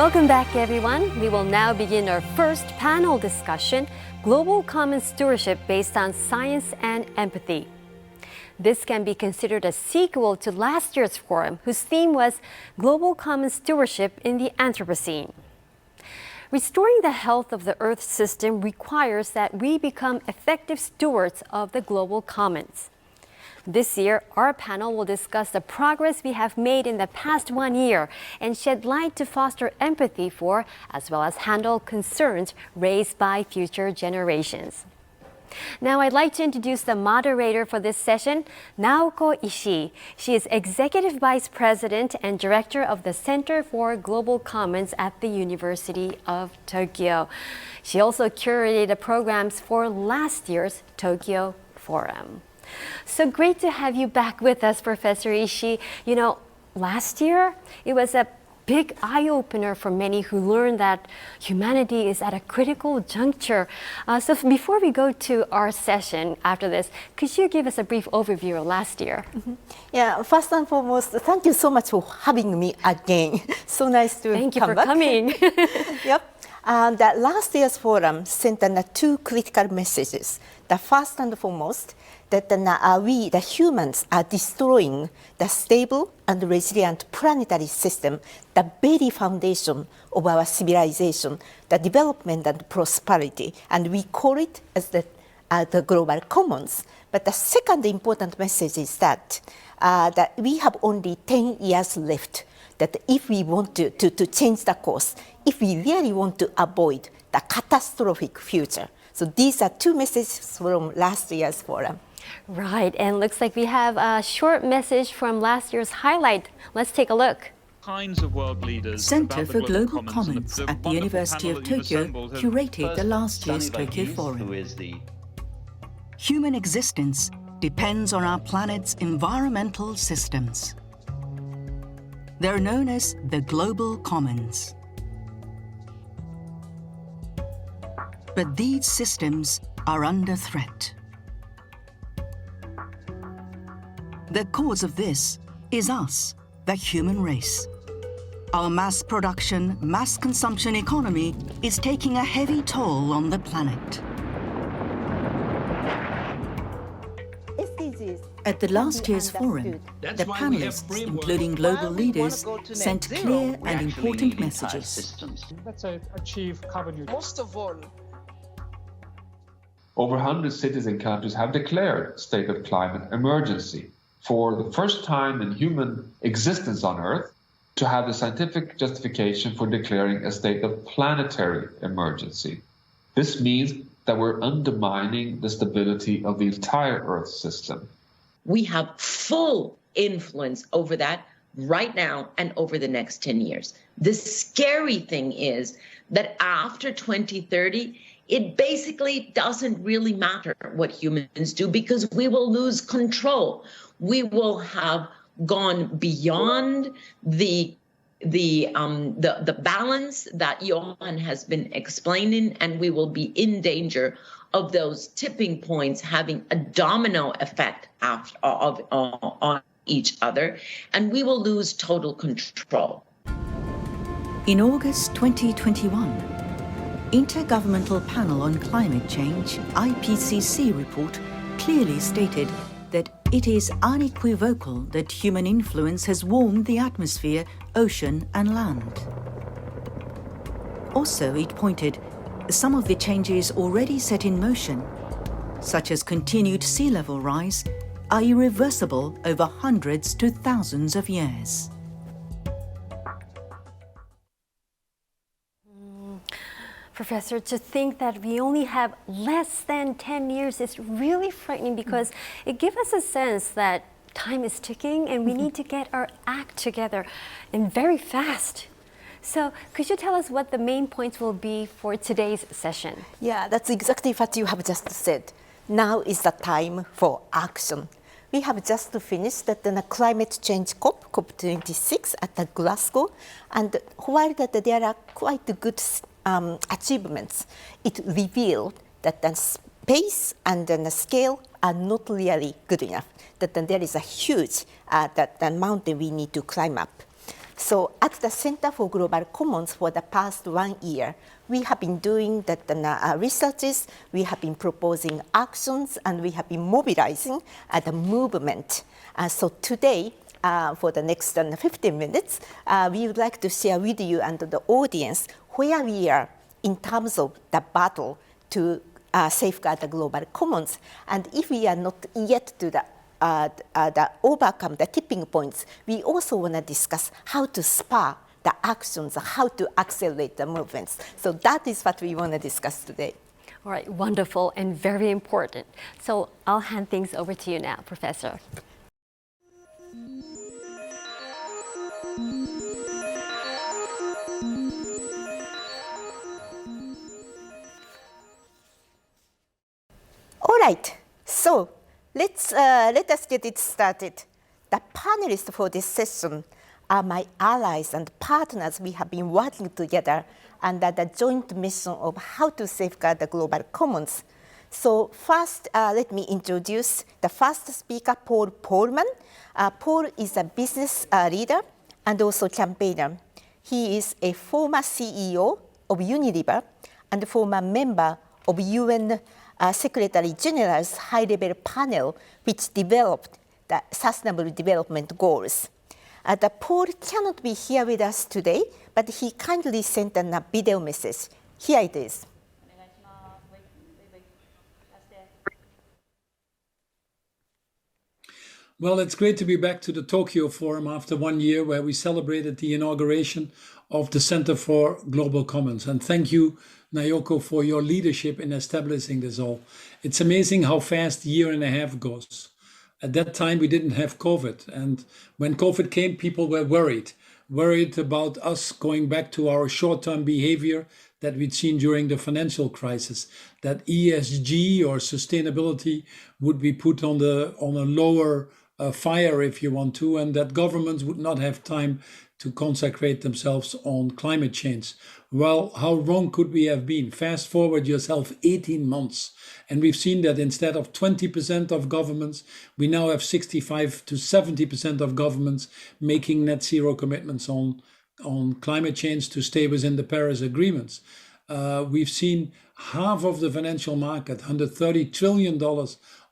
Welcome back, everyone. We will now begin our first panel discussion, Global Common Stewardship based on Science and Empathy. This can be considered a sequel to last year's forum, whose theme was Global Common Stewardship in the Anthropocene. Restoring the health of the Earth system requires that we become effective stewards of the global commons. This year, our panel will discuss the progress we have made in the past 1 year and shed light to foster empathy for, as well as handle concerns raised by future generations. Now, I'd like to introduce the moderator for this session, Naoko Ishii. She is Executive Vice President and Director of the Center for Global Commons at the University of Tokyo. She also curated the programs for last year's Tokyo Forum. So great to have you back with us, Professor Ishii. You know, last year, it was a big eye-opener for many who learned that humanity is at a critical juncture. So before we go to our session after this, could you give us a brief overview of last year? Mm-hmm. Yeah, first and foremost, thank you so much for having me again. So nice to Thank you come for back. coming. Yep. That last year's forum sent two critical messages. The first and foremost, that we, the humans, are destroying the stable and resilient planetary system, the very foundation of our civilization, the development and prosperity, and we call it as the global commons. But the second important message is that we have only 10 years left, that if we want to change the course, if we really want to avoid the catastrophic future. So these are two messages from last year's forum. Right, and looks like we have a short message from last year's highlight. Let's take a look. Kinds of world leaders Center for Global Commons Commons at the University of Tokyo curated the last year's Tokyo Forum. Human existence depends on our planet's environmental systems. They're known as the Global Commons. But these systems are under threat. The cause of this is us, the human race. Our mass production, mass consumption economy is taking a heavy toll on the planet. At the last year's forum, the panelists, including global leaders, sent clear and important messages. Let's achieve carbon neutrality. Most of all, over 100 cities and countries have declared state of climate emergency for the first time in human existence on Earth to have the scientific justification for declaring a state of planetary emergency. This means that we're undermining the stability of the entire Earth system. We have full influence over that right now and over the next 10 years. The scary thing is that after 2030, it basically doesn't really matter what humans do because we will lose control. We will have gone beyond the balance that Johan has been explaining, and we will be in danger of those tipping points having a domino effect on each other, and we will lose total control. In August 2021, Intergovernmental Panel on Climate Change, IPCC report clearly stated that it is unequivocal that human influence has warmed the atmosphere, ocean and land. Also, it pointed some of the changes already set in motion, such as continued sea level rise, are irreversible over hundreds to thousands of years. Professor, to think that we only have less than 10 years is really frightening because it gives us a sense that time is ticking and we need to get our act together and very fast. So could you tell us what the main points will be for today's session? Yeah, that's exactly what you have just said. Now is the time for action. We have just finished the climate change COP26 at the Glasgow, and while there are quite good achievements, it revealed that the pace and the scale are not really good enough, that there is a huge mountain we need to climb up. So at the Center for Global Commons for the past 1 year, we have been doing the researches, we have been proposing actions, and we have been mobilizing the movement. So today, for the next 15 minutes, we would like to share with you and the audience where we are in terms of the battle to safeguard the global commons. And if we are not yet to the overcome the tipping points, we also want to discuss how to spur the actions, how to accelerate the movements. So that is what we want to discuss today. All right, wonderful and very important. So I'll hand things over to you now, Professor. All right, so let us get it started. The panelists for this session are my allies and partners. We have been working together under the joint mission of how to safeguard the global commons. So first, let me introduce the first speaker, Polman. Paul is a business leader and also campaigner. He is a former CEO of Unilever and former member of UN Secretary General's high-level panel, which developed the Sustainable Development Goals. The Paul cannot be here with us today, but he kindly sent a video message. Here it is. Well, it's great to be back to the Tokyo Forum after 1 year where we celebrated the inauguration of the Center for Global Commons. And thank you, Naoko, for your leadership in establishing this all. It's amazing how fast a year and a half goes. At that time, we didn't have COVID. And when COVID came, people were worried about us going back to our short-term behavior that we'd seen during the financial crisis, that ESG or sustainability would be put on a lower fire, if you want to, and that governments would not have time to consecrate themselves on climate change. Well, how wrong could we have been? Fast forward yourself 18 months. And we've seen that instead of 20% of governments, we now have 65 to 70% of governments making net zero commitments on climate change to stay within the Paris agreements. We've seen half of the financial market, $130 trillion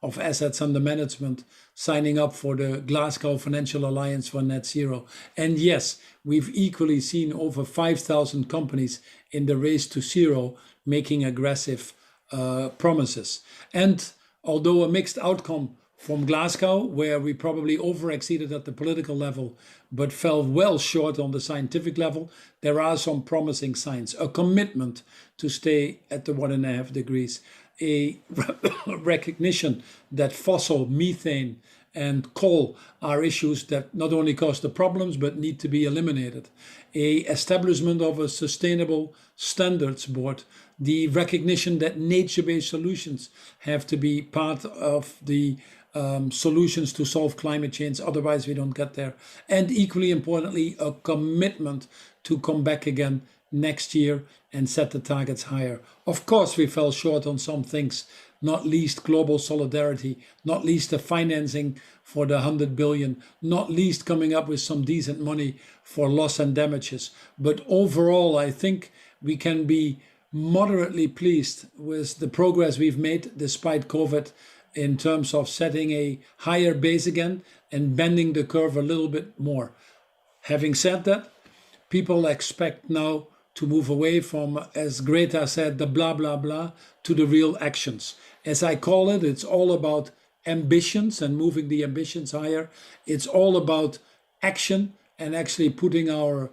of assets under management, signing up for the Glasgow Financial Alliance for Net Zero. And yes, we've equally seen over 5,000 companies in the race to zero making aggressive promises. And although a mixed outcome from Glasgow, where we probably overexceeded at the political level, but fell well short on the scientific level, there are some promising signs. A commitment to stay at the 1.5 degrees, a recognition that fossil, methane, and coal are issues that not only cause the problems, but need to be eliminated. A establishment of a sustainable standards board, the recognition that nature-based solutions have to be part of the solutions to solve climate change, otherwise we don't get there. And equally importantly, a commitment to come back again next year and set the targets higher. Of course, we fell short on some things, not least global solidarity, not least the financing for the 100 billion, not least coming up with some decent money for loss and damages. But overall, I think we can be moderately pleased with the progress we've made despite COVID in terms of setting a higher base again and bending the curve a little bit more. Having said that, people expect now to move away from, as Greta said, the blah, blah, blah, to the real actions. As I call it, it's all about ambitions and moving the ambitions higher. It's all about action and actually putting our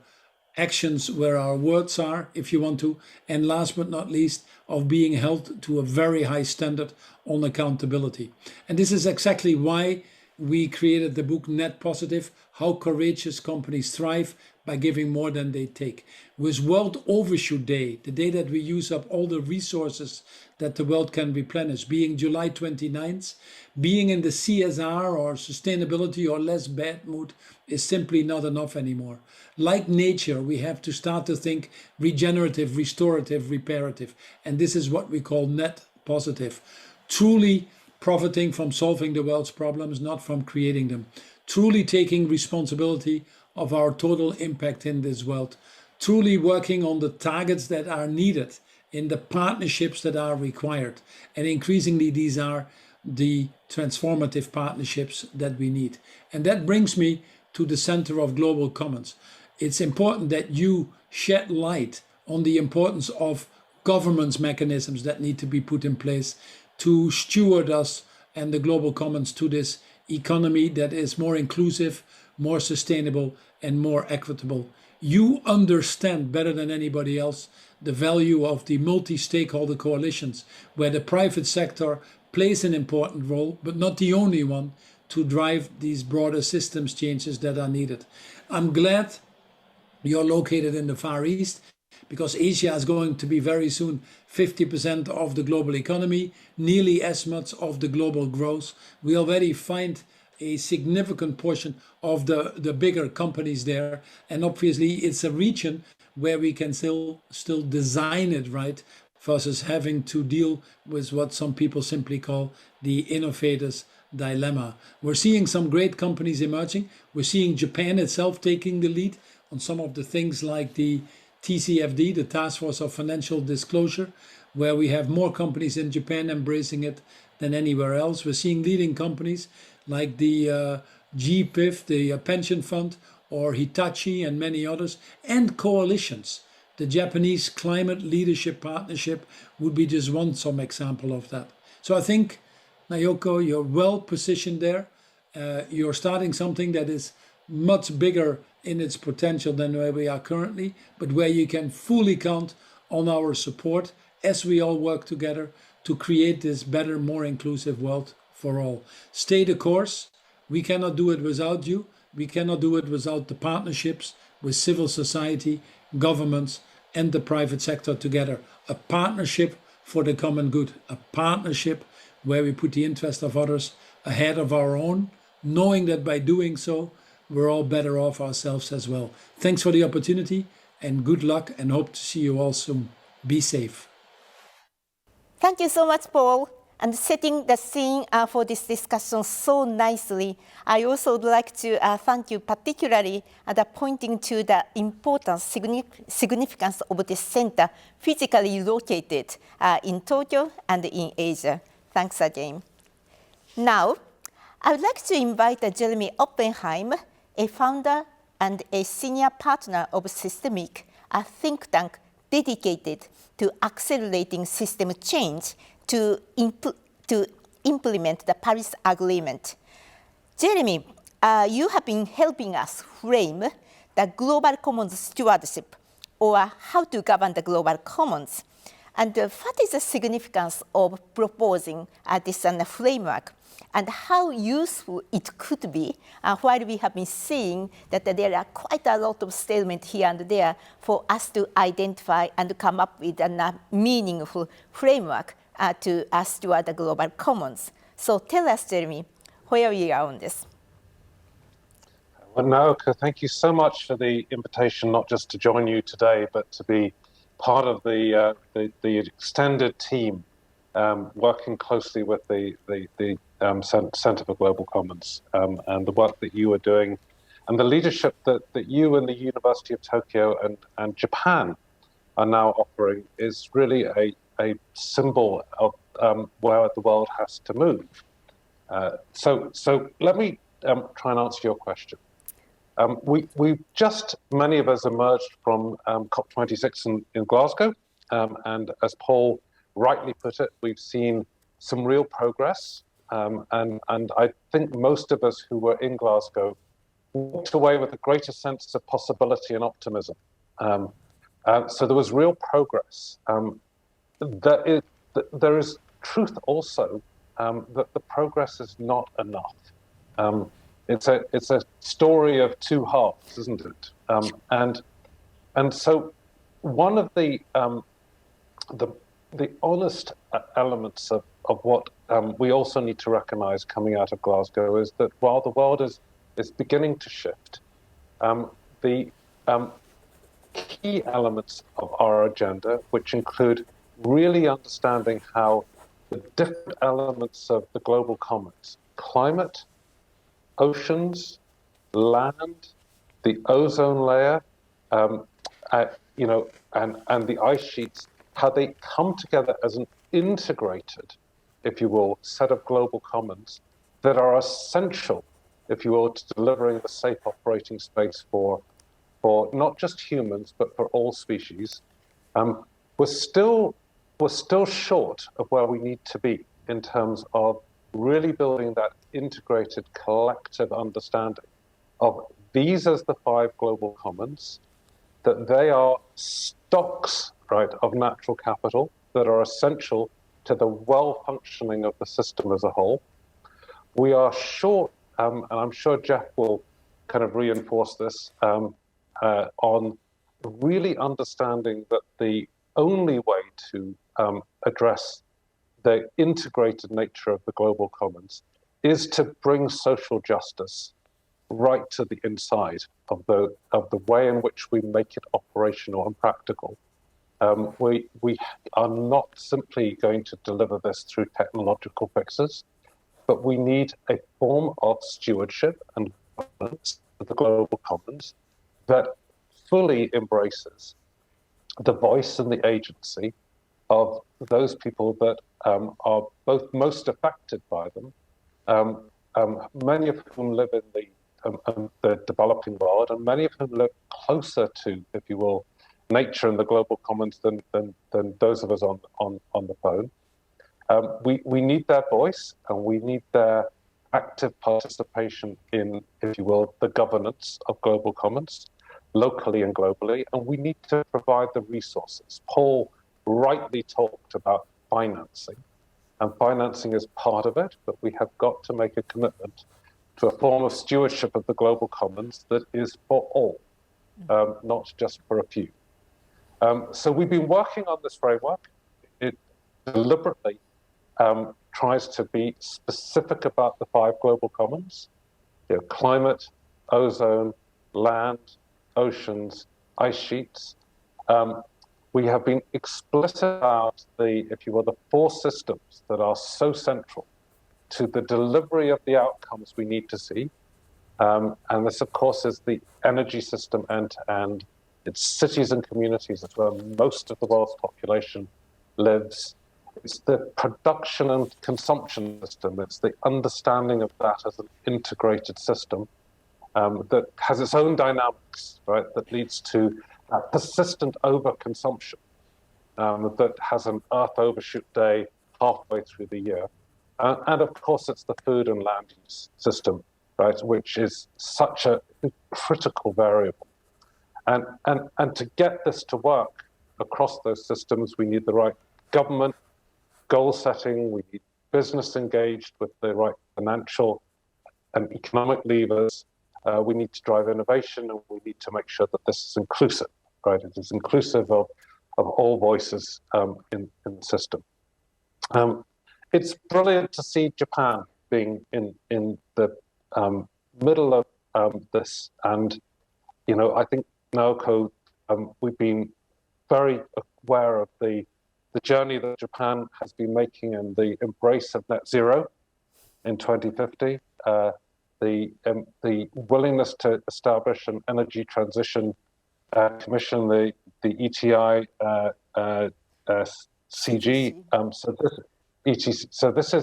actions where our words are, if you want to. And last but not least, of being held to a very high standard on accountability. And this is exactly why we created the book Net Positive, How Courageous Companies Thrive by Giving More Than They Take. With World Overshoot Day, the day that we use up all the resources that the world can replenish, being July 29th, being in the CSR or sustainability or less bad mood is simply not enough anymore. Like nature, we have to start to think regenerative, restorative, reparative. And this is what we call net positive. Truly profiting from solving the world's problems, not from creating them. Truly taking responsibility of our total impact in this world, truly working on the targets that are needed, in the partnerships that are required. And increasingly, these are the transformative partnerships that we need. And that brings me to the center of Global Commons. It's important that you shed light on the importance of governance mechanisms that need to be put in place to steward us and the Global Commons to this economy that is more inclusive, more sustainable, and more equitable. You understand better than anybody else the value of the multi-stakeholder coalitions, where the private sector plays an important role, but not the only one, to drive these broader systems changes that are needed. I'm glad you're located in the Far East, because Asia is going to be very soon 50% of the global economy, nearly as much of the global growth. We already find a significant portion of the bigger companies there. And obviously it's a region where we can still design it right, versus having to deal with what some people simply call the innovator's dilemma. We're seeing some great companies emerging. We're seeing Japan itself taking the lead on some of the things like the TCFD, the Task Force of Financial Disclosure, where we have more companies in Japan embracing it than anywhere else. We're seeing leading companies like the GPIF, the pension fund, or Hitachi and many others, and coalitions. The Japanese Climate Leadership Partnership would be just some example of that. So I think, Naoko, you're well positioned there. You're starting something that is much bigger in its potential than where we are currently, but where you can fully count on our support as we all work together to create this better, more inclusive world for all. Stay the course. We cannot do it without you. We cannot do it without the partnerships with civil society, governments, and the private sector together. A partnership for the common good. A partnership where we put the interest of others ahead of our own, knowing that by doing so, we're all better off ourselves as well. Thanks for the opportunity and good luck, and hope to see you all soon. Be safe. Thank you so much, Paul. And setting the scene for this discussion so nicely, I also would like to thank you particularly pointing to the importance, significance of this center physically located in Tokyo and in Asia. Thanks again. Now, I would like to invite Jeremy Oppenheim, a founder and a senior partner of Systemic, a think tank dedicated to accelerating system change to implement the Paris Agreement. Jeremy, you have been helping us frame the global commons stewardship, or how to govern the global commons. And what is the significance of proposing this framework, and how useful it could be while we have been seeing that there are quite a lot of statements here and there for us to identify and come up with a meaningful framework to steward the global commons. So tell us, Jeremy, where we are on this. Well, Naoko, thank you so much for the invitation, not just to join you today, but to be part of the extended team working closely with the Center for Global Commons and the work that you are doing, and the leadership that you and the University of Tokyo and Japan are now offering is really a symbol of where the world has to move. So let me try and answer your question. We just, many of us emerged from COP26 in Glasgow, and as Paul rightly put it, we've seen some real progress, and I think most of us who were in Glasgow walked away with a greater sense of possibility and optimism. So there was real progress. There is truth also that the progress is not enough. It's a story of two halves, isn't it? And so one of the honest elements of what we also need to recognize coming out of Glasgow is that while the world is beginning to shift, the key elements of our agenda, which include really understanding how the different elements of the global commons, climate, oceans, land, the ozone layer, you know, and the ice sheets, how they come together as an integrated, if you will, set of global commons that are essential, if you will, to delivering the safe operating space for not just humans, but for all species. We're still short of where we need to be in terms of really building that integrated collective understanding of these as the 5 global commons, that they are stocks, right, of natural capital that are essential to the well-functioning of the system as a whole. We are short, and I'm sure Jeff will kind of reinforce this, on really understanding that the only way to address the integrated nature of the global commons is to bring social justice right to the inside of the way in which we make it operational and practical. We are not simply going to deliver this through technological fixes, but we need a form of stewardship and governance of the global commons that fully embraces the voice and the agency of those people that are both most affected by them, many of whom live in the developing world, and many of whom live closer to, if you will, nature and the global commons than those of us on the phone. We need their voice, and we need their active participation in, if you will, the governance of global commons, locally and globally, and we need to provide the resources. Paul rightly talked about financing, and financing is part of it, but we have got to make a commitment to a form of stewardship of the global commons that is for all, not just for a few. So we've been working on this framework. It deliberately tries to be specific about the 5 global commons, climate, ozone, land, oceans, ice sheets. We have been explicit about the, if you will, the 4 systems that are so central to the delivery of the outcomes we need to see. And this, of course, is the energy system end-to-end. It's cities and communities. It's where most of the world's population lives. It's the production and consumption system. It's the understanding of that as an integrated system that has its own dynamics, right, that leads to persistent overconsumption that has an Earth overshoot day halfway through the year. And of course, it's the food and land use system, right, which is such a critical variable. And to get this to work across those systems, we need the right government goal setting, we need business engaged with the right financial and economic levers, we need to drive innovation, and we need to make sure that this is inclusive, right? It is inclusive of all voices in the system. It's brilliant to see Japan being in the middle of this, and I think Naoko, we've been very aware of the journey that Japan has been making and the embrace of net zero in 2050, the willingness to establish an energy transition commission, the ETI CG. So this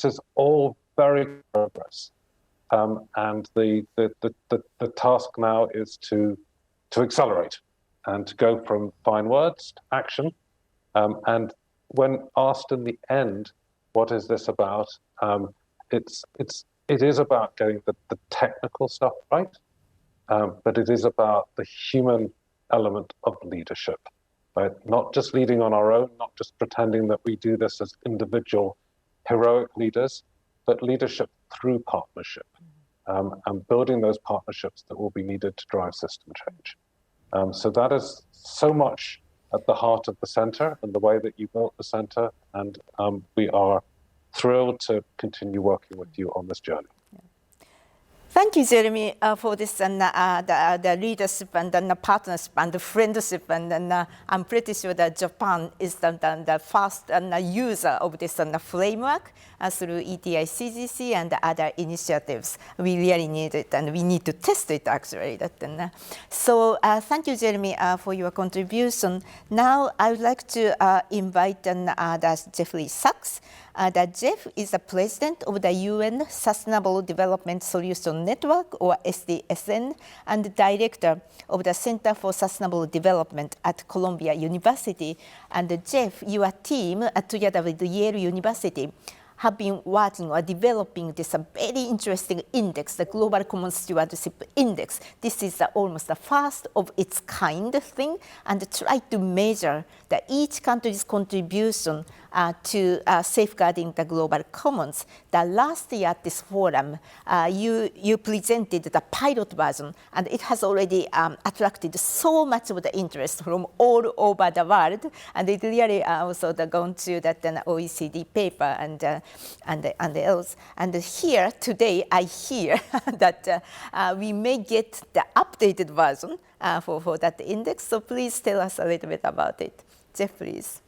is all very progress, and the task now is to accelerate and to go from fine words to action. And when asked in the end, what is this about? It is about getting the technical stuff right, but it is about the human element of leadership, right? Not just leading on our own, not just pretending that we do this as individual heroic leaders, but leadership through partnership, and building those partnerships that will be needed to drive system change. So that is so much at the heart of the center and the way that you built the center, and we are thrilled to continue working with you on this journey. Thank you, Jeremy, for this and the leadership and the partnership and the friendship. And I'm pretty sure that Japan is the first user of this framework through ETI-CGC and other initiatives. We really need it, and we need to test it, actually. So thank you, Jeremy, for your contribution. Now, I would like to invite Jeffrey Sachs. Jeff is the president of the UN Sustainable Development Solution Network, or SDSN, and the director of the Center for Sustainable Development at Columbia University. And Jeff, your team, together with Yale University, have been working or developing this very interesting index, the Global Common Stewardship Index. This is almost the first of its kind thing, and try to measure each country's contribution to safeguarding the global commons. The last year at this forum, you presented the pilot version, and it has already attracted so much of the interest from all over the world, and it really also gone to that OECD paper and else. And here today, I hear that we may get the updated version for that index. So please tell us a little bit about it. Jeff, please.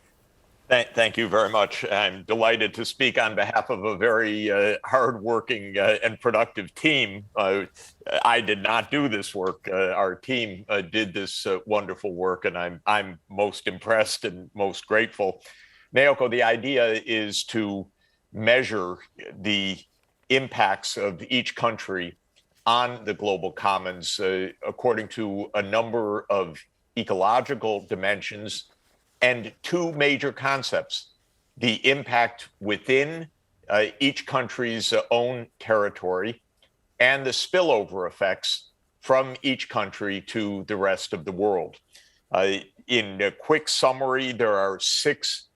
Thank you very much. I'm delighted to speak on behalf of a very hardworking and productive team. I did not do this work. Our team did this wonderful work, and I'm most impressed and most grateful. Naoko, the idea is to measure the impacts of each country on the global commons according to a number of ecological dimensions and two major concepts: the impact within each country's own territory and the spillover effects from each country to the rest of the world. In a quick summary, there are 6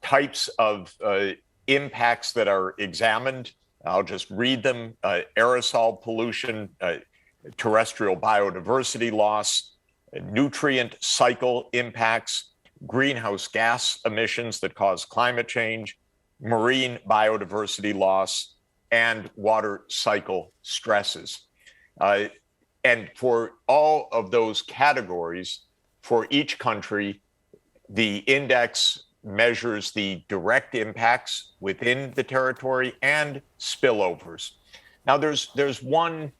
types of impacts that are examined. I'll just read them: aerosol pollution, terrestrial biodiversity loss, nutrient cycle impacts, greenhouse gas emissions that cause climate change, marine biodiversity loss, and water cycle stresses. And for all of those categories, for each country, the index measures the direct impacts within the territory and spillovers. Now, there's one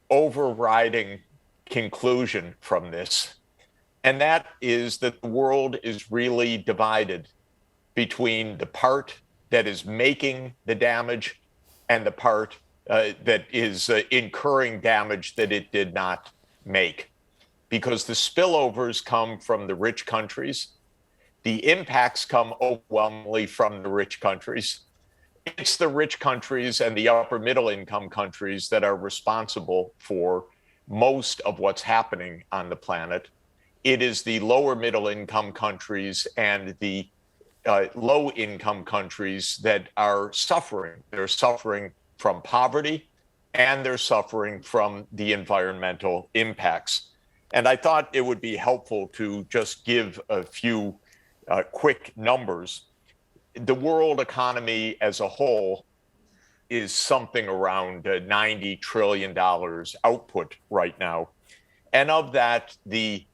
overriding conclusion from this, and that is that the world is really divided between the part that is making the damage and the part that is incurring damage that it did not make. Because the spillovers come from the rich countries, the impacts come overwhelmingly from the rich countries. It's the rich countries and the upper middle income countries that are responsible for most of what's happening on the planet. It is the lower middle income countries and the low income countries that are suffering. They're suffering from poverty, and they're suffering from the environmental impacts. And I thought it would be helpful to just give a few quick numbers. The world economy as a whole is something around $90 trillion output right now. And of that, the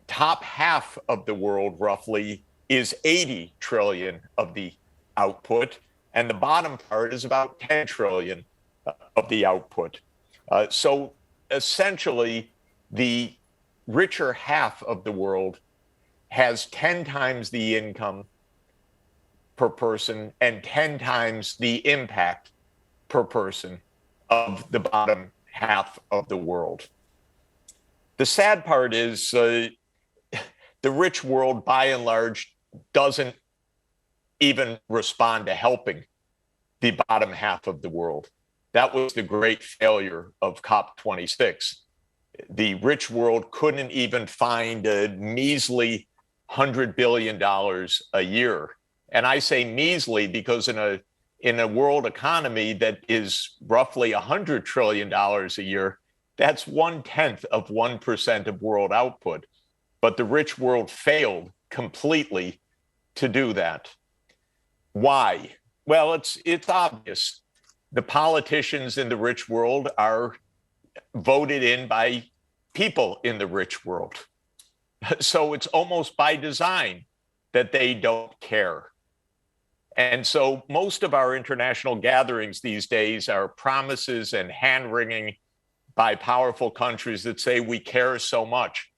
top half of the world roughly is 80 trillion of the output, and the bottom part is about 10 trillion of the output. So essentially, the richer half of the world has 10 times the income per person and 10 times the impact per person of the bottom half of the world. The sad part is the rich world, by and large, doesn't even respond to helping the bottom half of the world. That was the great failure of COP26. The rich world couldn't even find a measly $100 billion a year. And I say measly because in a world economy that is roughly $100 trillion a year, that's 1/10 of 1% of world output. But the rich world failed completely to do that. Why? Well, it's obvious. the politicians in the rich world are voted in by people in the rich world. So it's almost by design that they don't care. And so most of our international gatherings these days are promises and hand-wringing by powerful countries that say we care so much,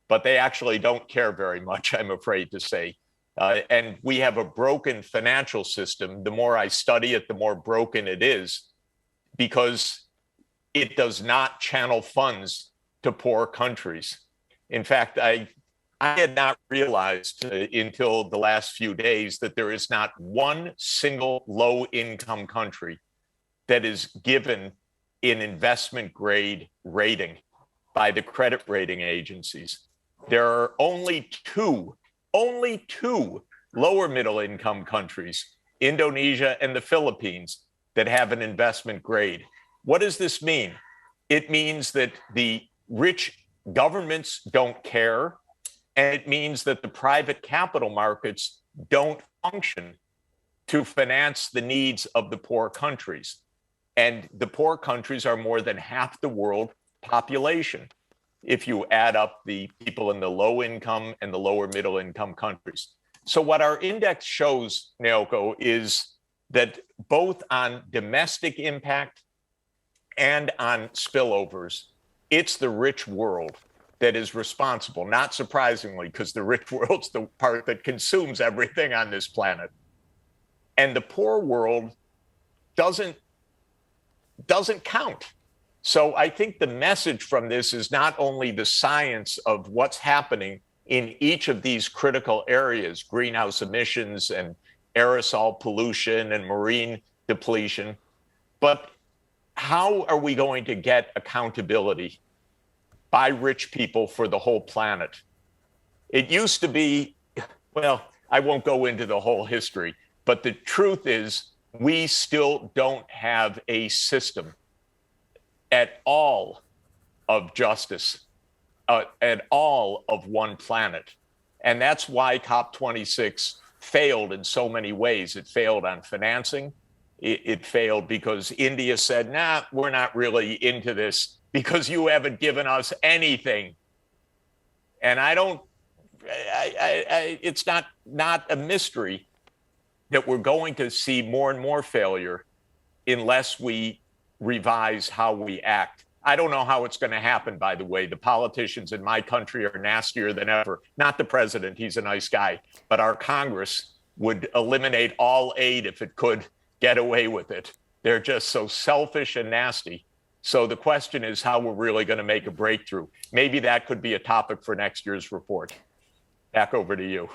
but they actually don't care very much, I'm afraid to say. And we have a broken financial system. The more I study it, the more broken it is, because it does not channel funds to poor countries. In fact, I had not realized until the last few days that there is not one single low-income country that is given an investment grade rating by the credit rating agencies. There are only two lower middle income countries, Indonesia and the Philippines, that have an investment grade. What does this mean? It means that the rich governments don't care, and it means that the private capital markets don't function to finance the needs of the poor countries. And the poor countries are more than half the world population, if you add up the people in the low income and the lower middle income countries. So what our index shows, Naoko, is that both on domestic impact and on spillovers, it's the rich world that is responsible, not surprisingly, because the rich world's the part that consumes everything on this planet. And the poor world doesn't count. So I think the message from this is not only the science of what's happening in each of these critical areas, greenhouse emissions and aerosol pollution and marine depletion, but how are we going to get accountability by rich people for the whole planet? It used to be, well, I won't go into the whole history, but the truth is we still don't have a system at all of justice, at all of one planet. And that's why COP26 failed in so many ways. It failed on financing. It failed because India said, nah, we're not really into this because you haven't given us anything. And it's not a mystery that we're going to see more and more failure unless we revise how we act. I don't know how it's going to happen, by the way. The politicians in my country are nastier than ever. Not the president, he's a nice guy, but our Congress would eliminate all aid if it could get away with it. They're just so selfish and nasty. So the question is how we're really going to make a breakthrough. Maybe that could be a topic for next year's report. Back over to you.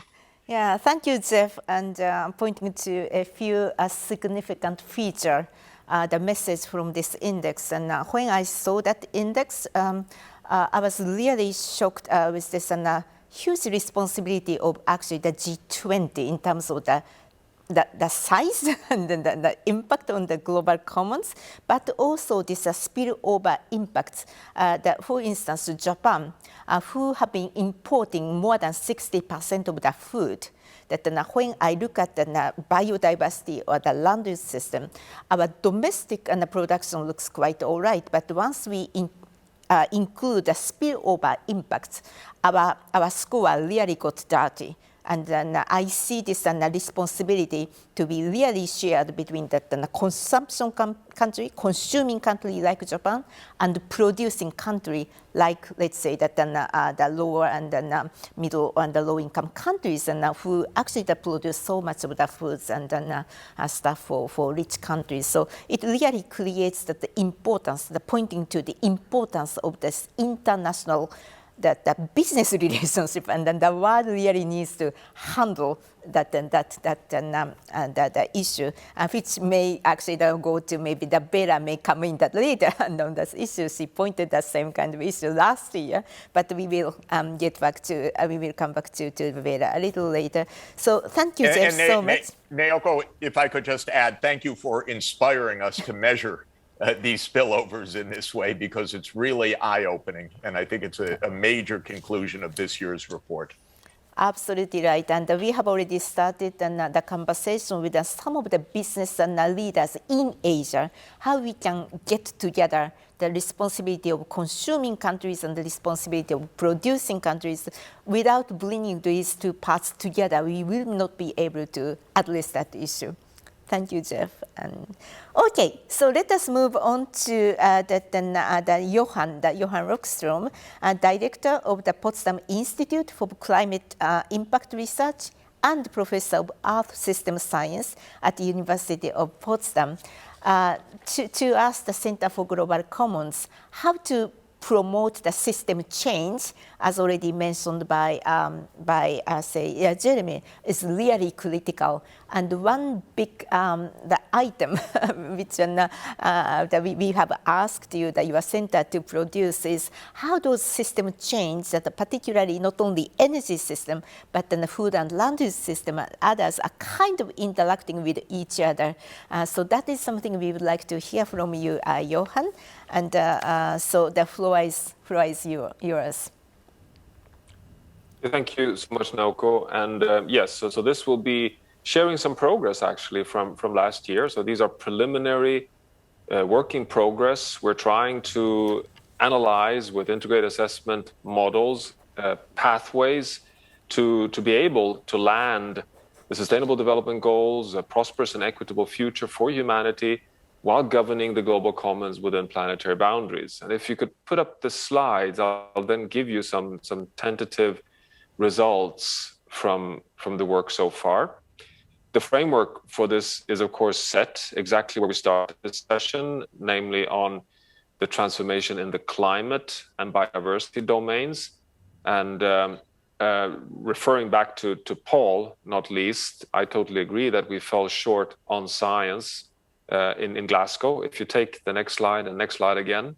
Yeah, thank you, Jeff. And pointing to a few significant features, the message from this index. And when I saw that index, I was really shocked with this huge responsibility of actually the G20 in terms of the size and the impact on the global commons, but also this spillover impacts that, for instance, Japan, who have been importing more than 60% of the food, that when I look at the biodiversity or the land use system, our domestic production looks quite all right, but once we include the spillover impacts, our score really got dirty. And then I see this responsibility to be really shared between the consumption country, consuming country like Japan, and producing country like, let's say, that the lower and the middle and the low-income countries, and who actually produce so much of the foods and stuff for rich countries. So it really creates the importance, the pointing to the importance of this international the business relationship, and then the world really needs to handle that issue, which may actually go to maybe the Bella may come in that later and on this issue. She pointed that same kind of issue last year, but we will get back to we will come back to Bella a little later. So thank you, Jeff, so much. Naoko, if I could just add, thank you for inspiring us to measure these spillovers in this way, because it's really eye-opening, and I think it's a major conclusion of this year's report. Absolutely right. And we have already started the conversation with some of the business leaders in Asia, how we can get together the responsibility of consuming countries and the responsibility of producing countries. Without bringing these two parts together, we will not be able to address that issue. Thank you, Jeff. Okay, so let us move on to Johan Rockström, Director of the Potsdam Institute for Climate Impact Research and Professor of Earth System Science at the University of Potsdam, to ask the Center for Global Commons how to promote the system change, as already mentioned by Jeremy, is really critical. And one big the item which that we have asked you, that your center, to produce is how those systems change, that particularly not only energy system, but then the food and land use system and others are kind of interacting with each other. So that is something we would like to hear from you, Johan. And so the floor is yours. Thank you so much, Naoko. And yes, so this will be sharing some progress actually from last year. So these are preliminary work in progress. We're trying to analyze with integrated assessment models, pathways to be able to land the Sustainable Development Goals, a prosperous and equitable future for humanity, while governing the global commons within planetary boundaries. And if you could put up the slides, I'll then give you some tentative results from the work so far. The framework for this is, of course, set exactly where we started this session, namely on the transformation in the climate and biodiversity domains. And referring back to Paul, not least, I totally agree that we fell short on science in Glasgow. If you take the next slide and next slide again,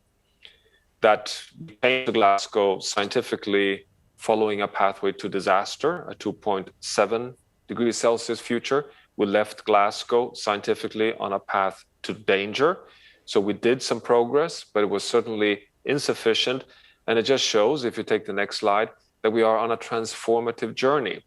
that came to Glasgow scientifically following a pathway to disaster, a 2.7 degrees Celsius future. We left Glasgow scientifically on a path to danger. So we did some progress, but it was certainly insufficient. And it just shows, if you take the next slide, that we are on a transformative journey.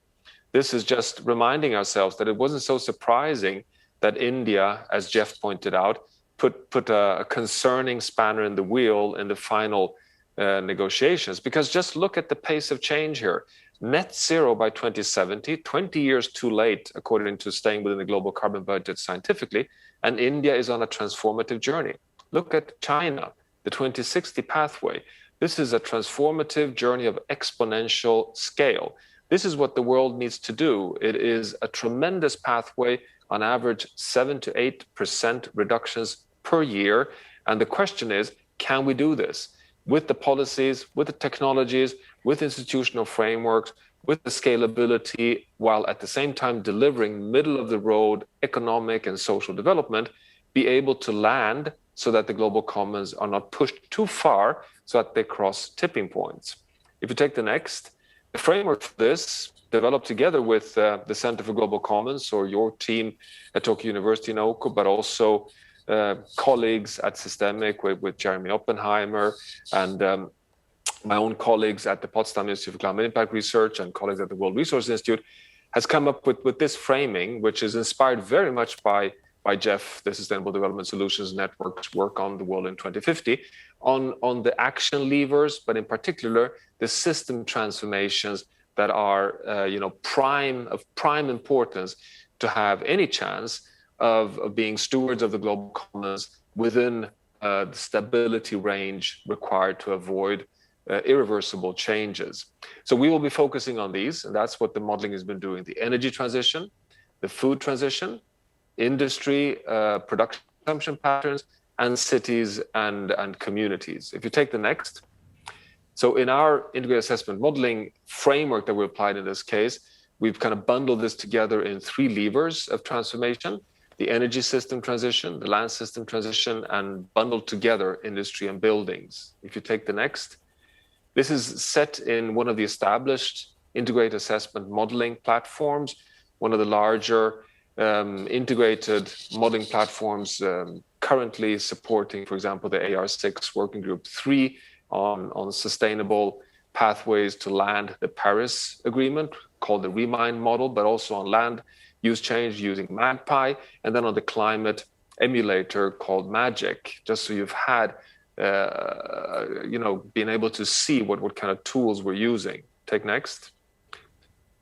This is just reminding ourselves that it wasn't so surprising that India, as Jeff pointed out, put a concerning spanner in the wheel in the final negotiations, because just look at the pace of change here. Net zero by 2070, 20 years too late, according to staying within the global carbon budget scientifically, and India is on a transformative journey. Look at China, the 2060 pathway. This is a transformative journey of exponential scale. This is what the world needs to do. It is a tremendous pathway, on average 7 to 8% reductions per year. And the question is, can we do this with the policies, with the technologies, with institutional frameworks, with the scalability, while at the same time delivering middle of the road economic and social development, be able to land so that the global commons are not pushed too far so that they cross tipping points. If you take the next, the framework for this, developed together with the Center for Global Commons, or your team at Tokyo University, Naoko, but also colleagues at Systemic with Jeremy Oppenheimer, and my own colleagues at the Potsdam Institute for Climate Impact Research and colleagues at the World Resources Institute, has come up with this framing, which is inspired very much by Jeff, the Sustainable Development Solutions Network's work on the world in 2050, on the action levers, but in particular, the system transformations that are prime importance to have any chance of being stewards of the global commons within the stability range required to avoid irreversible changes. So we will be focusing on these, and that's what the modeling has been doing: the energy transition, the food transition, industry, production consumption patterns, and cities and communities. If you take the next. So in our integrated assessment modeling framework that we applied in this case, we've kind of bundled this together in 3 levers of transformation: the energy system transition, the land system transition, and bundled together industry and buildings. If you take the next, this is set in one of the established integrated assessment modeling platforms, one of the larger integrated modeling platforms currently supporting, for example, the AR6 Working Group 3 on sustainable pathways to land the Paris Agreement, called the Remind model, but also on land use change using Magpie, and then on the climate emulator called Magic, just so you've had, been able to see what kind of tools we're using. Take next.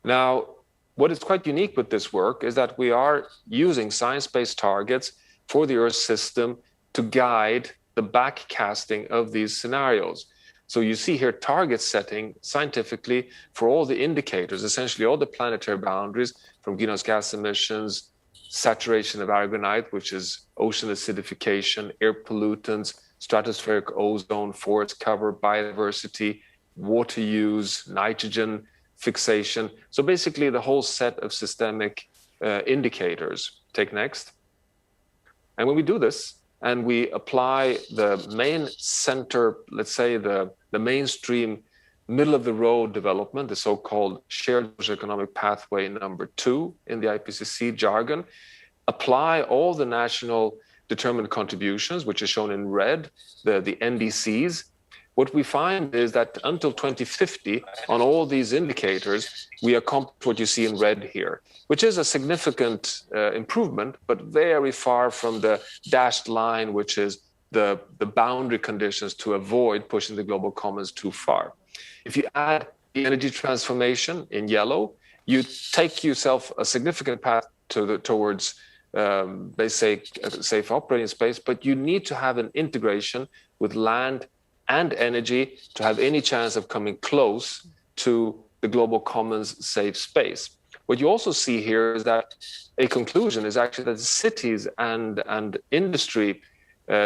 Now, what is quite unique with this work is that we are using science-based targets for the Earth system to guide the backcasting of these scenarios. So you see here target setting scientifically for all the indicators, essentially all the planetary boundaries from greenhouse gas emissions, saturation of aragonite, which is ocean acidification, air pollutants, stratospheric ozone, forest cover, biodiversity, water use, nitrogen fixation. So basically the whole set of systemic indicators. Take next. And when we do this, and we apply the main center, let's say the mainstream middle of the road development, the so-called shared economic pathway number 2 in the IPCC jargon, apply all the national determined contributions, which is shown in red, the NDCs. What we find is that until 2050, on all these indicators, we accomplish what you see in red here, which is a significant improvement, but very far from the dashed line, which is the boundary conditions to avoid pushing the global commons too far. If you add the energy transformation in yellow, you take yourself a significant path towards, they say, a safe operating space, but you need to have an integration with land and energy to have any chance of coming close to the global commons safe space. What you also see here is that a conclusion is actually that cities and industry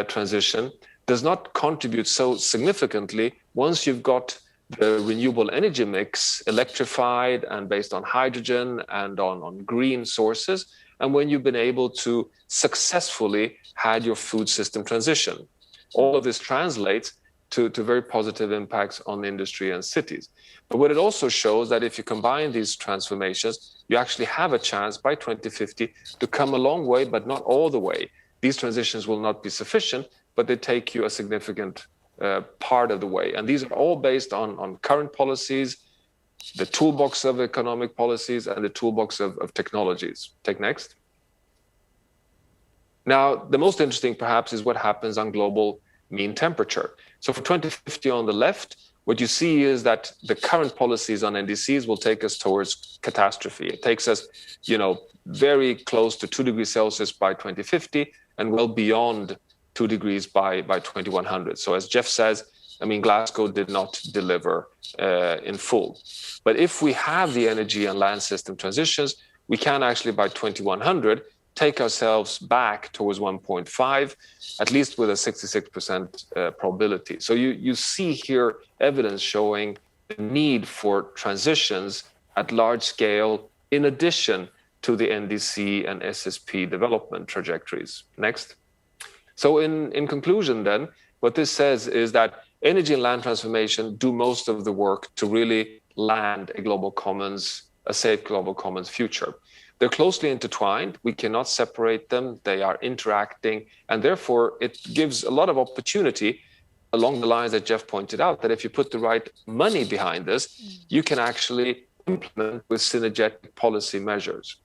transition does not contribute so significantly once you've got the renewable energy mix electrified and based on hydrogen and on green sources, and when you've been able to successfully had your food system transition. All of this translates to very positive impacts on industry and cities. But what it also shows that if you combine these transformations, you actually have a chance by 2050 to come a long way, but not all the way. These transitions will not be sufficient, but they take you a significant part of the way. And these are all based on current policies, the toolbox of economic policies, and the toolbox of technologies. Take next. Now, the most interesting perhaps is what happens on global mean temperature. So for 2050 on the left, what you see is that the current policies on NDCs will take us towards catastrophe. It takes us, very close to 2 degrees Celsius by 2050 and well beyond 2 degrees by 2100. So as Jeff says, Glasgow did not deliver in full. But if we have the energy and land system transitions, we can actually by 2100 take ourselves back towards 1.5, at least with a 66% probability. So you see here evidence showing the need for transitions at large scale in addition to the NDC and SSP development trajectories. Next. So in conclusion then, what this says is that energy and land transformation do most of the work to really land a global commons, a safe global commons future. They're closely intertwined. We cannot separate them. They are interacting. And therefore, it gives a lot of opportunity along the lines that Jeff pointed out, that if you put the right money behind this, you can actually implement with synergetic policy measures.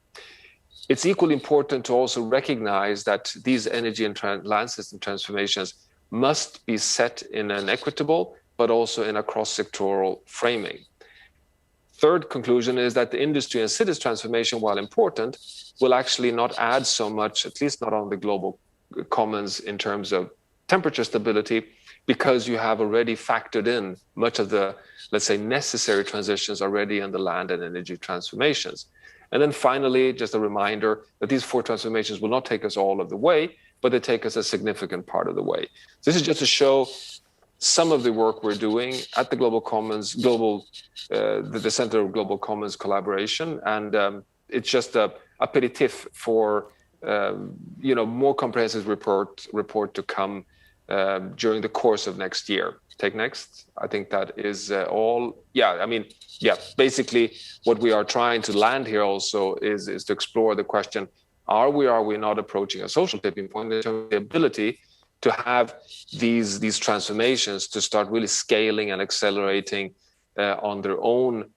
It's equally important to also recognize that these energy and land system transformations must be set in an equitable, but also in a cross-sectoral framing. Third conclusion is that the industry and cities transformation, while important, will actually not add so much, at least not on the global commons in terms of temperature stability, because you have already factored in much of the, let's say, necessary transitions already in the land and energy transformations. And then finally, just a reminder that these 4 transformations will not take us all of the way, but they take us a significant part of the way. This is just to show some of the work we're doing at the Global Commons, the Center of Global Commons collaboration, and it's just a aperitif for more comprehensive report to come during the course of next year. Take next. I think that is all. Basically, what we are trying to land here also is to explore the question: are we not approaching a social tipping point in terms of the ability to have these transformations to start really scaling and accelerating on their own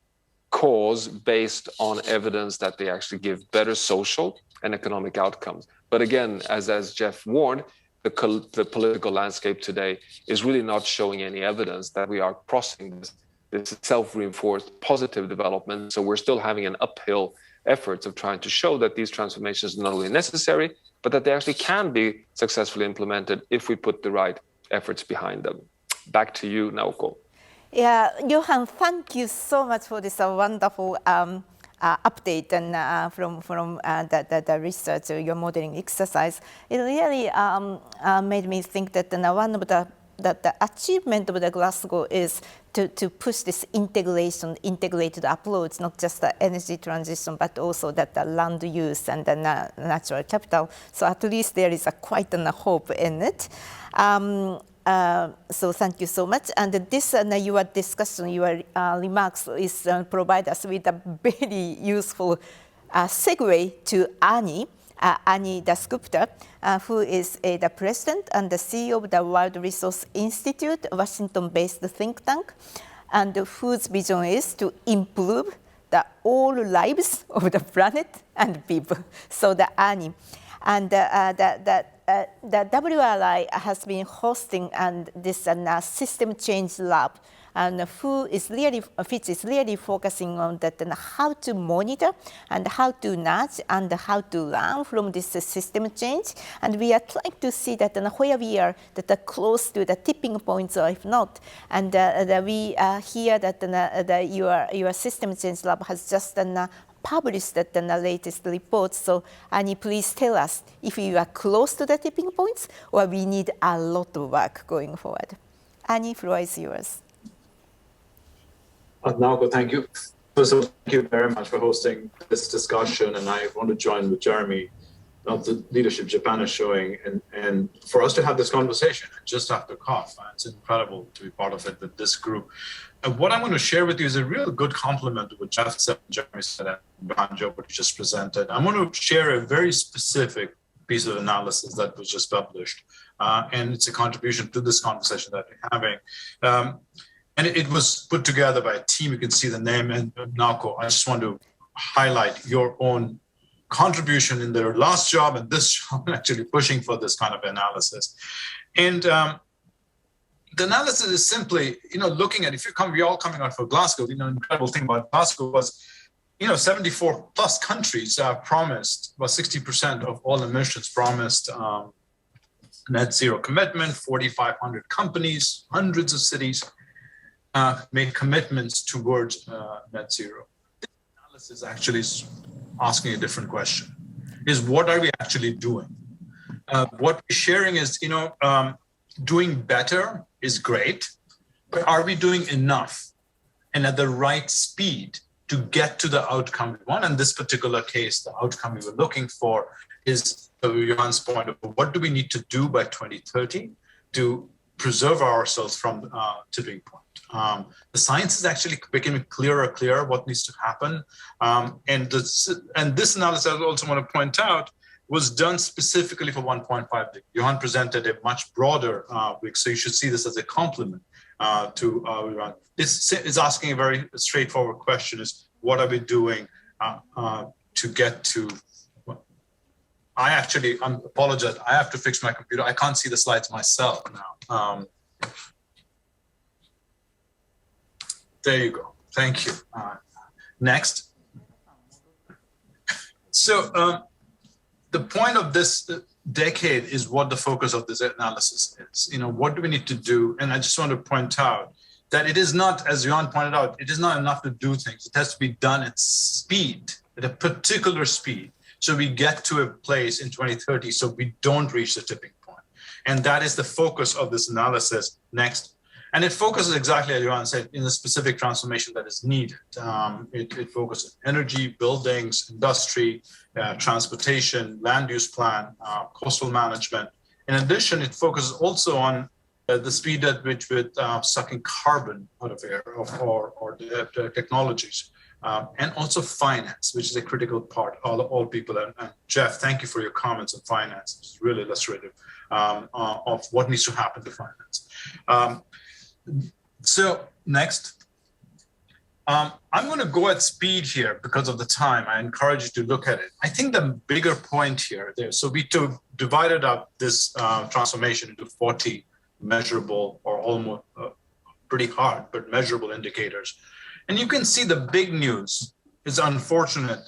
cause based on evidence that they actually give better social and economic outcomes. But again, as Jeff warned, the political landscape today is really not showing any evidence that we are crossing this self-reinforced positive development. So we're still having an uphill efforts of trying to show that these transformations are not only necessary, but that they actually can be successfully implemented if we put the right efforts behind them. Back to you, Naoko. Yeah, Johan, thank you so much for this wonderful update and from the research, your modeling exercise. It really made me think that one of the achievement of the Glasgow is to push this integrated approach, not just the energy transition, but also that the land use and the natural capital. So at least there is quite a hope in it. So thank you so much. And this, your discussion, your remarks is provide us with a very useful segue to Ani Dasgupta, who is the president and the CEO of the World Resource Institute, a Washington-based think tank, and whose vision is to improve the all lives of the planet and people. So the Ani. And the WRI has been hosting this system change lab, and which is really focusing on that and how to monitor and how to nudge and how to learn from this system change. And we are trying to see that where we are close to the tipping points or if not. And we hear that your system change lab has just published the latest report. So Ani, please tell us if you are close to the tipping points or we need a lot of work going forward. Ani, floor is yours. Naoko, thank you. First of all, thank you very much for hosting this discussion. And I want to join with Jeremy, not the leadership Japan is showing, and for us to have this conversation just after COP. It's incredible to be part of it with this group. And what I want to share with you is a real good compliment to what Jeff said, Jeremy said, and Banjo, what you just presented. I want to share a very specific piece of analysis that was just published. And it's a contribution to this conversation that we're having. And it was put together by a team. You can see the name. And Naoko, I just want to highlight your own contribution in their last job and this job, actually pushing for this kind of analysis. And the analysis is simply, looking at, we're all coming out for Glasgow, incredible thing about Glasgow was, 74 plus countries promised, about 60% of all emissions promised net zero commitment, 4,500 companies, hundreds of cities made commitments towards net zero. This analysis actually is asking a different question, is what are we actually doing? What we're sharing is, doing better is great, but are we doing enough and at the right speed to get to the outcome we want? In this particular case, the outcome we were looking for is, to Johan's point, of what do we need to do by 2030 to preserve ourselves from tipping point? The science is actually becoming clearer what needs to happen. And this analysis, I also want to point out, was done specifically for 1.5 degree. Johan presented a much broader week, so you should see this as a complement to Iran. This is asking a very straightforward question: is what are we doing to get to? I apologize. I have to fix my computer. I can't see the slides myself now. There you go. Thank you. Next. So the point of this decade is what the focus of this analysis is. What do we need to do? And I just want to point out that it is not, as Johan pointed out, it is not enough to do things. It has to be done at speed, at a particular speed. So we get to a place in 2030 so we don't reach the tipping point. And that is the focus of this analysis. Next. And it focuses exactly, as Johan said, in the specific transformation that is needed. It focuses on energy, buildings, industry, transportation, land use plan, coastal management. In addition, it focuses also on the speed at which we're sucking carbon out of air or the technologies. And also finance, which is a critical part, all people. And Jeff, thank you for your comments on finance. It's really illustrative of what needs to happen to finance. So next, I'm going to go at speed here because of the time. I encourage you to look at it. I think the bigger point here, so we divided up this transformation into 40 measurable or almost pretty hard, but measurable indicators. And you can see the big news is unfortunate,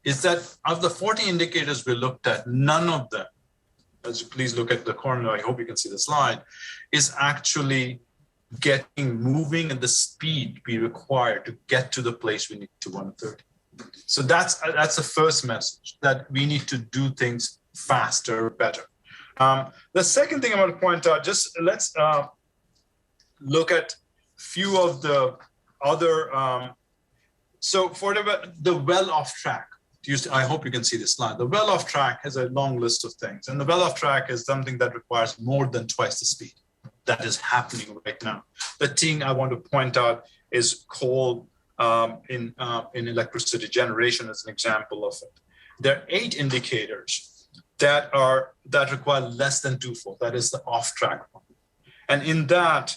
is that of the 40 indicators we looked at, none of them, as you please look at the corner, I hope you can see the slide, is actually moving at the speed we require to get to the place we need to 130. So that's the first message, that we need to do things faster, better. The second thing I want to point out, just let's look at few of the other, so for the well off track, I hope you can see this slide. The well off track has a long list of things, and the well off track is something that requires more than twice the speed that is happening right now. The thing I want to point out is coal in electricity generation as an example of it. There are 8 indicators that require less than twofold. That is the off track one. And in that,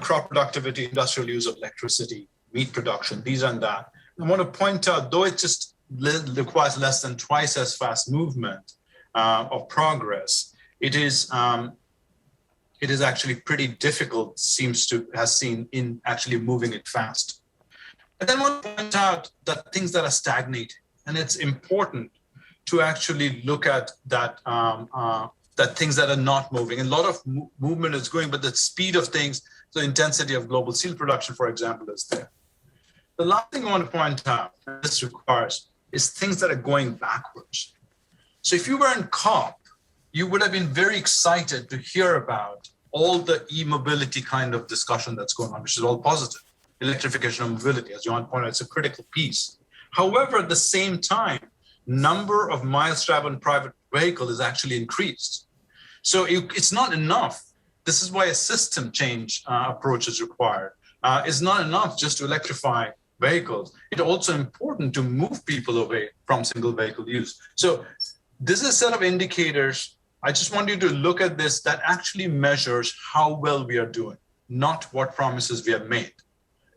crop productivity, industrial use of electricity, meat production, these and that. I want to point out, though it just requires less than twice as fast movement of progress, it is actually pretty difficult, has seen in actually moving it fast. And then I want to point out that things that are stagnating, and it's important to actually look at that things that are not moving. And a lot of movement is going, but the speed of things, the intensity of global steel production, for example, is there. The last thing I want to point out, and this requires, is things that are going backwards. So if you were in COP, you would have been very excited to hear about all the e-mobility kind of discussion that's going on, which is all positive. Electrification of mobility, as Johan pointed out, it's a critical piece. However, at the same time, number of miles traveled in private vehicle is actually increased. So it's not enough. This is why a system change approach is required. It's not enough just to electrify vehicles. It's also important to move people away from single vehicle use. So this is a set of indicators. I just want you to look at this that actually measures how well we are doing, not what promises we have made.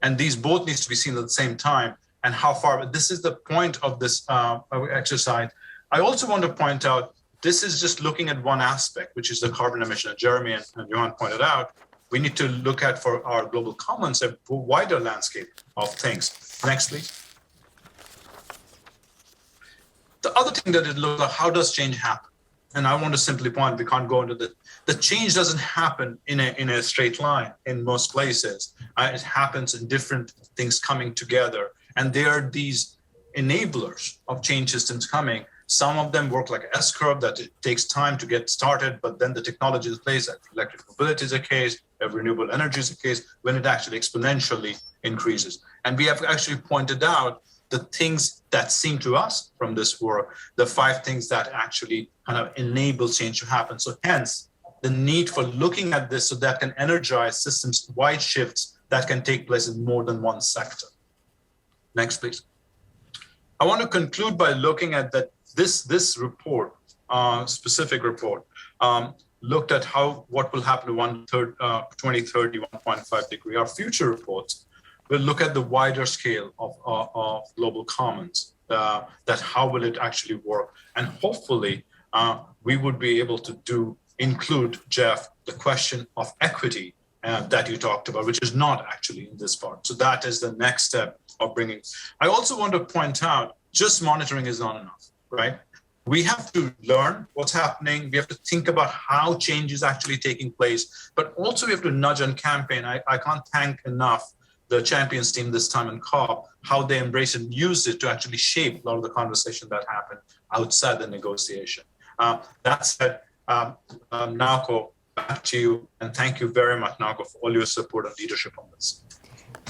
And these both needs to be seen at the same time, and how far. This is the point of this exercise. I also want to point out, this is just looking at one aspect, which is the carbon emission. Jeremy and Johan pointed out, we need to look at for our global commons a wider landscape of things. Next, please. The other thing that it looks like, how does change happen? And I want to simply point, we can't go into the change doesn't happen in a straight line in most places. It happens in different things coming together. And there are these enablers of change systems coming. Some of them work like an S-curve, that it takes time to get started, but then the technology is placed. Electric mobility is a case, renewable energy is a case, when it actually exponentially increases. And we have actually pointed out the things that seem to us from this work, the 5 things that actually kind of enable change to happen. So hence, the need for looking at this so that can energize systems-wide shifts that can take place in more than one sector. Next, please. I want to conclude by looking at that this report, specific report, looked at what will happen to 2030, 1.5 degree. Our future reports will look at the wider scale of global commons, that how will it actually work. And hopefully we would be able to include, Jeff, the question of equity that you talked about, which is not actually in this part. So that is the next step of bringing. I also want to point out, just monitoring is not enough, right? We have to learn what's happening. We have to think about how change is actually taking place, but also we have to nudge and campaign. I can't thank enough the champions team this time in COP, how they embrace and use it to actually shape a lot of the conversation that happened outside the negotiation. That said, Naoko, back to you, and thank you very much, Naoko, for all your support and leadership on this.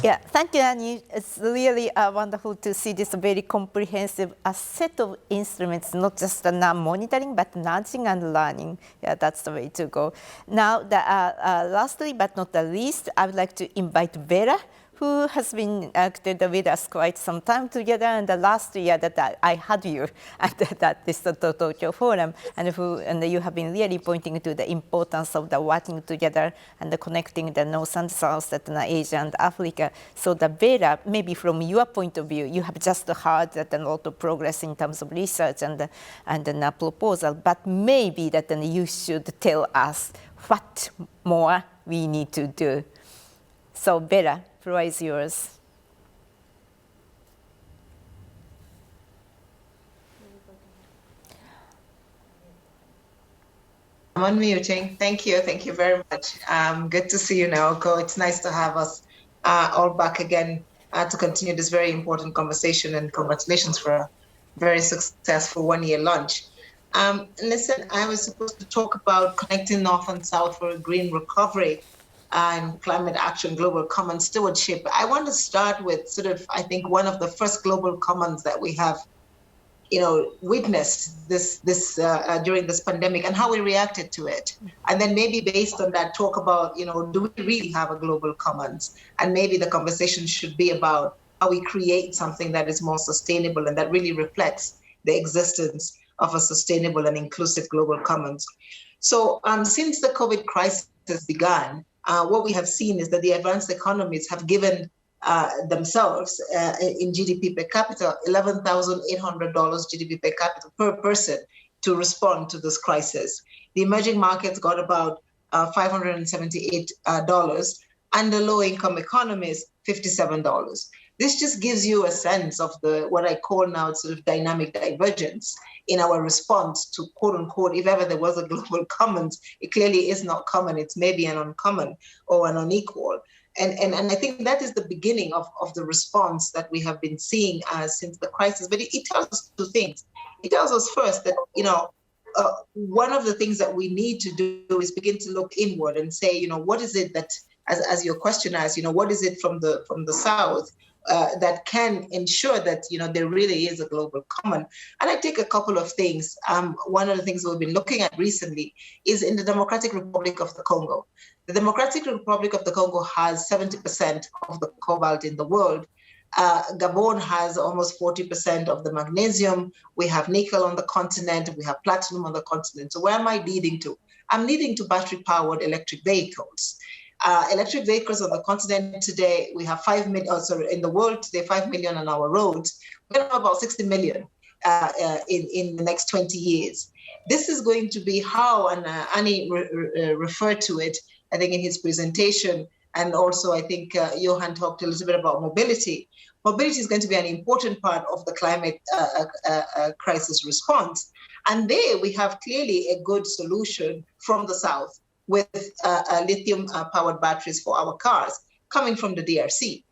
Yeah, thank you, Annie. It's really wonderful to see this very comprehensive set of instruments, not just monitoring, but nudging and learning. Yeah, that's the way to go. Now, lastly but not the least, I would like to invite Vera who has been acted with us quite some time together. And the last year that I had you at this Tokyo Forum, and you have been really pointing to the importance of the working together and the connecting the North and South, that Asia and Africa. So the Vera, maybe from your point of view, you have just heard that a lot of progress in terms of research and the proposal, but maybe that you should tell us what more we need to do. So Vera, floor is yours. I'm unmuting. Thank you very much. Good to see you, Naoko. It's nice to have us all back again to continue this very important conversation, and congratulations for a very successful one-year launch. Listen, I was supposed to talk about connecting North and South for a green recovery and climate action, global common stewardship. I want to start with sort of, I think, one of the first global commons that we have, witnessed this during this pandemic and how we reacted to it. And then maybe based on that, talk about, do we really have a global commons? And maybe the conversation should be about how we create something that is more sustainable and that really reflects the existence of a sustainable and inclusive global commons. So since the COVID crisis began, what we have seen is that the advanced economies have given themselves in GDP per capita, $11,800 GDP per capita per person to respond to this crisis. The emerging markets got about $578, and the low-income economies, $57. This just gives you a sense of what I call now sort of dynamic divergence in our response to, quote unquote, if ever there was a global commons. It clearly is not common. It's maybe an uncommon or an unequal. And I think that is the beginning of the response that we have been seeing since the crisis. But it tells us two things. It tells us first that, one of the things that we need to do is begin to look inward and say, what is it that, as your question asks, what is it from the South that can ensure that, there really is a global common? And I take a couple of things. One of the things we've been looking at recently is in the Democratic Republic of the Congo. The Democratic Republic of the Congo has 70% of the cobalt in the world. Gabon has almost 40% of the magnesium. We have nickel on the continent. We have platinum on the continent. So where am I leading to? I'm leading to battery-powered electric vehicles. Electric vehicles on the continent today, we have 5 million, in the world today, 5 million on our roads. We're going to have about 60 million in the next 20 years. This is going to be how, and Annie referred to it, I think, in his presentation, and also I think Johan talked a little bit about mobility. Mobility is going to be an important part of the climate crisis response. And there we have clearly a good solution from the South with lithium-powered batteries for our cars coming from the DRC.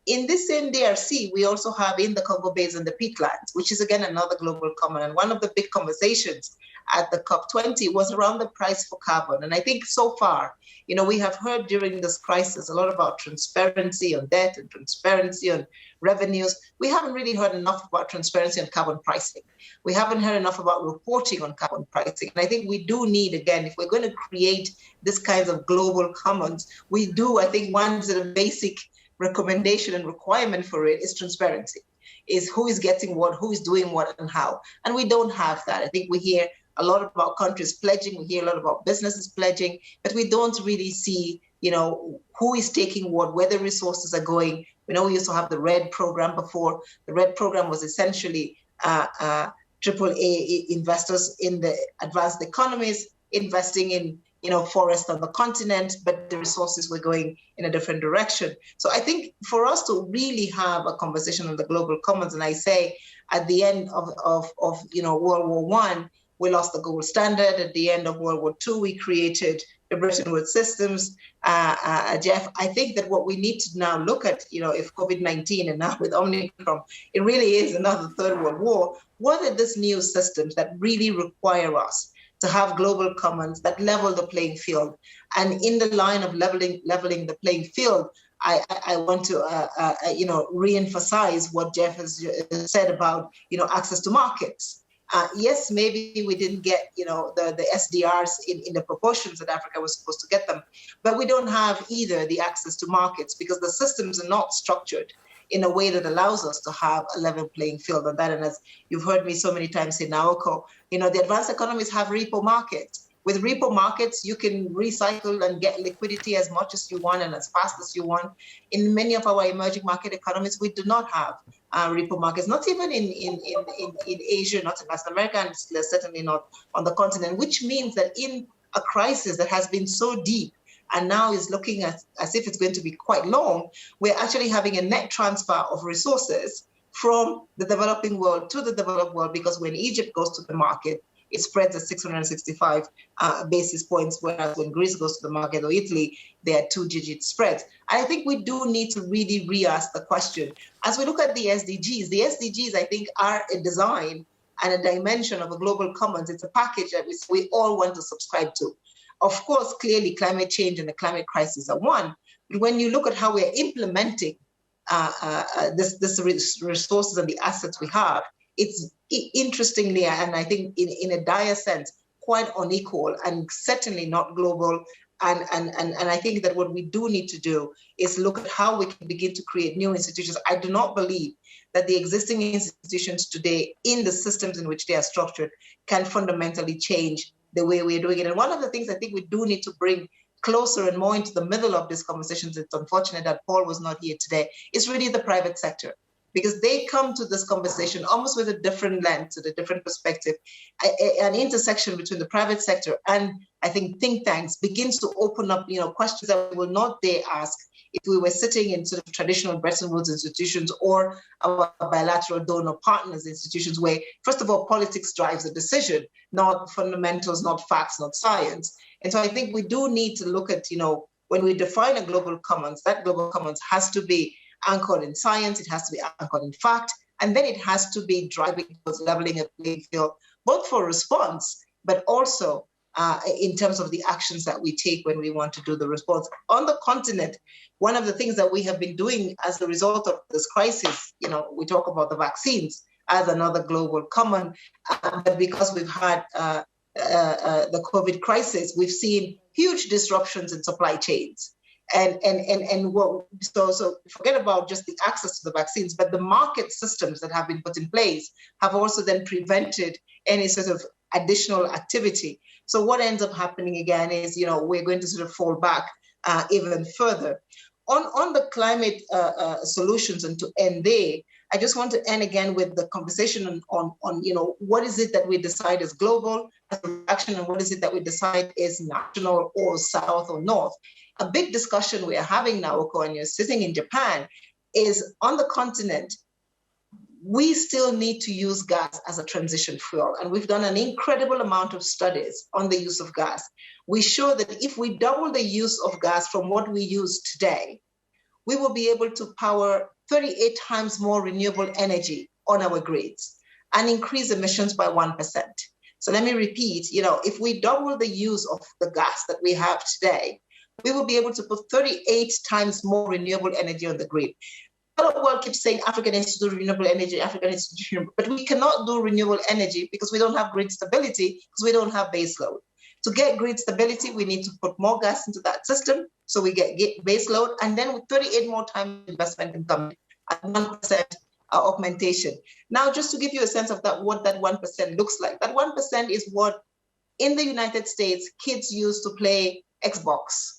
In this same DRC, we also have in the Congo Basin the peatlands, which is again another global common. And one of the big conversations at the COP20 was around the price for carbon. And I think so far, we have heard during this crisis a lot about transparency on debt and transparency on revenues. We haven't really heard enough about transparency on carbon pricing. We haven't heard enough about reporting on carbon pricing. And I think we do need, again, if we're going to create this kinds of global commons, we do, I think one sort of basic recommendation and requirement for it is transparency, is who is getting what, who is doing what, and how. And we don't have that. I think we hear a lot about countries pledging, we hear a lot about businesses pledging, but we don't really see, who is taking what, where the resources are going. We know we used to have the RED program before. The RED program was essentially AAA investors in the advanced economies investing in forest on the continent, but the resources were going in a different direction. So I think for us to really have a conversation on the global commons, and I say at the end of World War I, we lost the gold standard. At the end of World War II, we created the Bretton Woods systems. Jeff, I think that what we need to now look at, if COVID-19 and now with Omicron, it really is another third world war. What are these new systems that really require us to have global commons that level the playing field? And in the line of leveling the playing field, I want to re-emphasize what Jeff has said about access to markets. Yes, maybe we didn't get, the SDRs in the proportions that Africa was supposed to get them, but we don't have either the access to markets because the systems are not structured in a way that allows us to have a level playing field on that. And as you've heard me so many times say, Naoko, the advanced economies have repo markets. With repo markets, you can recycle and get liquidity as much as you want and as fast as you want. In many of our emerging market economies, we do not have repo markets, not even in Asia, not in Latin America, and certainly not on the continent, which means that in a crisis that has been so deep and now is looking as if it's going to be quite long, we're actually having a net transfer of resources from the developing world to the developed world, because when Egypt goes to the market, it spreads at 665 basis points, whereas when Greece goes to the market or Italy, they are two-digit spreads. I think we do need to really re-ask the question. As we look at the SDGs, I think, are a design and a dimension of a global commons. It's a package that we all want to subscribe to. Of course, clearly, climate change and the climate crisis are one. But when you look at how we're implementing this resources and the assets we have, it's interestingly, and I think in a dire sense, quite unequal and certainly not global. And I think that what we do need to do is look at how we can begin to create new institutions. I do not believe that the existing institutions today in the systems in which they are structured can fundamentally change the way we're doing it. And one of the things I think we do need to bring closer and more into the middle of these conversations, it's unfortunate that Paul was not here today, is really the private sector. Because they come to this conversation almost with a different lens, with a different perspective. An intersection between the private sector and, I think, think tanks begins to open up, questions that we will not dare ask if we were sitting in sort of traditional Bretton Woods institutions or our bilateral donor partners institutions, where, first of all, politics drives a decision, not fundamentals, not facts, not science. And so I think we do need to look at, when we define a global commons, that global commons has to be anchored in science, it has to be anchored in fact, and then it has to be driving towards leveling a playing field, both for response, but also in terms of the actions that we take when we want to do the response. On the continent, one of the things that we have been doing as a result of this crisis, we talk about the vaccines as another global common, but because we've had the COVID crisis, we've seen huge disruptions in supply chains. So forget about just the access to the vaccines, but the market systems that have been put in place have also then prevented any sort of additional activity. So what ends up happening again is, we're going to sort of fall back even further. On the climate solutions, and to end there, I just want to end again with the conversation on what is it that we decide is global as an action, and what is it that we decide is national or south or north. A big discussion we are having now, Oko, and you're sitting in Japan, is on the continent, we still need to use gas as a transition fuel. And we've done an incredible amount of studies on the use of gas. We show that if we double the use of gas from what we use today, we will be able to power 38 times more renewable energy on our grids and increase emissions by 1%. So let me repeat, if we double the use of the gas that we have today, we will be able to put 38 times more renewable energy on the grid. The world keeps saying Africa needs to do renewable energy, Africa needs to do renewable, but we cannot do renewable energy because we don't have grid stability, because we don't have base load. To get grid stability, we need to put more gas into that system so we get base load, and then with 38 more times investment can come at 1% augmentation. Now, just to give you a sense of that, what that 1% looks like, that 1% is what in the United States kids use to play Xbox.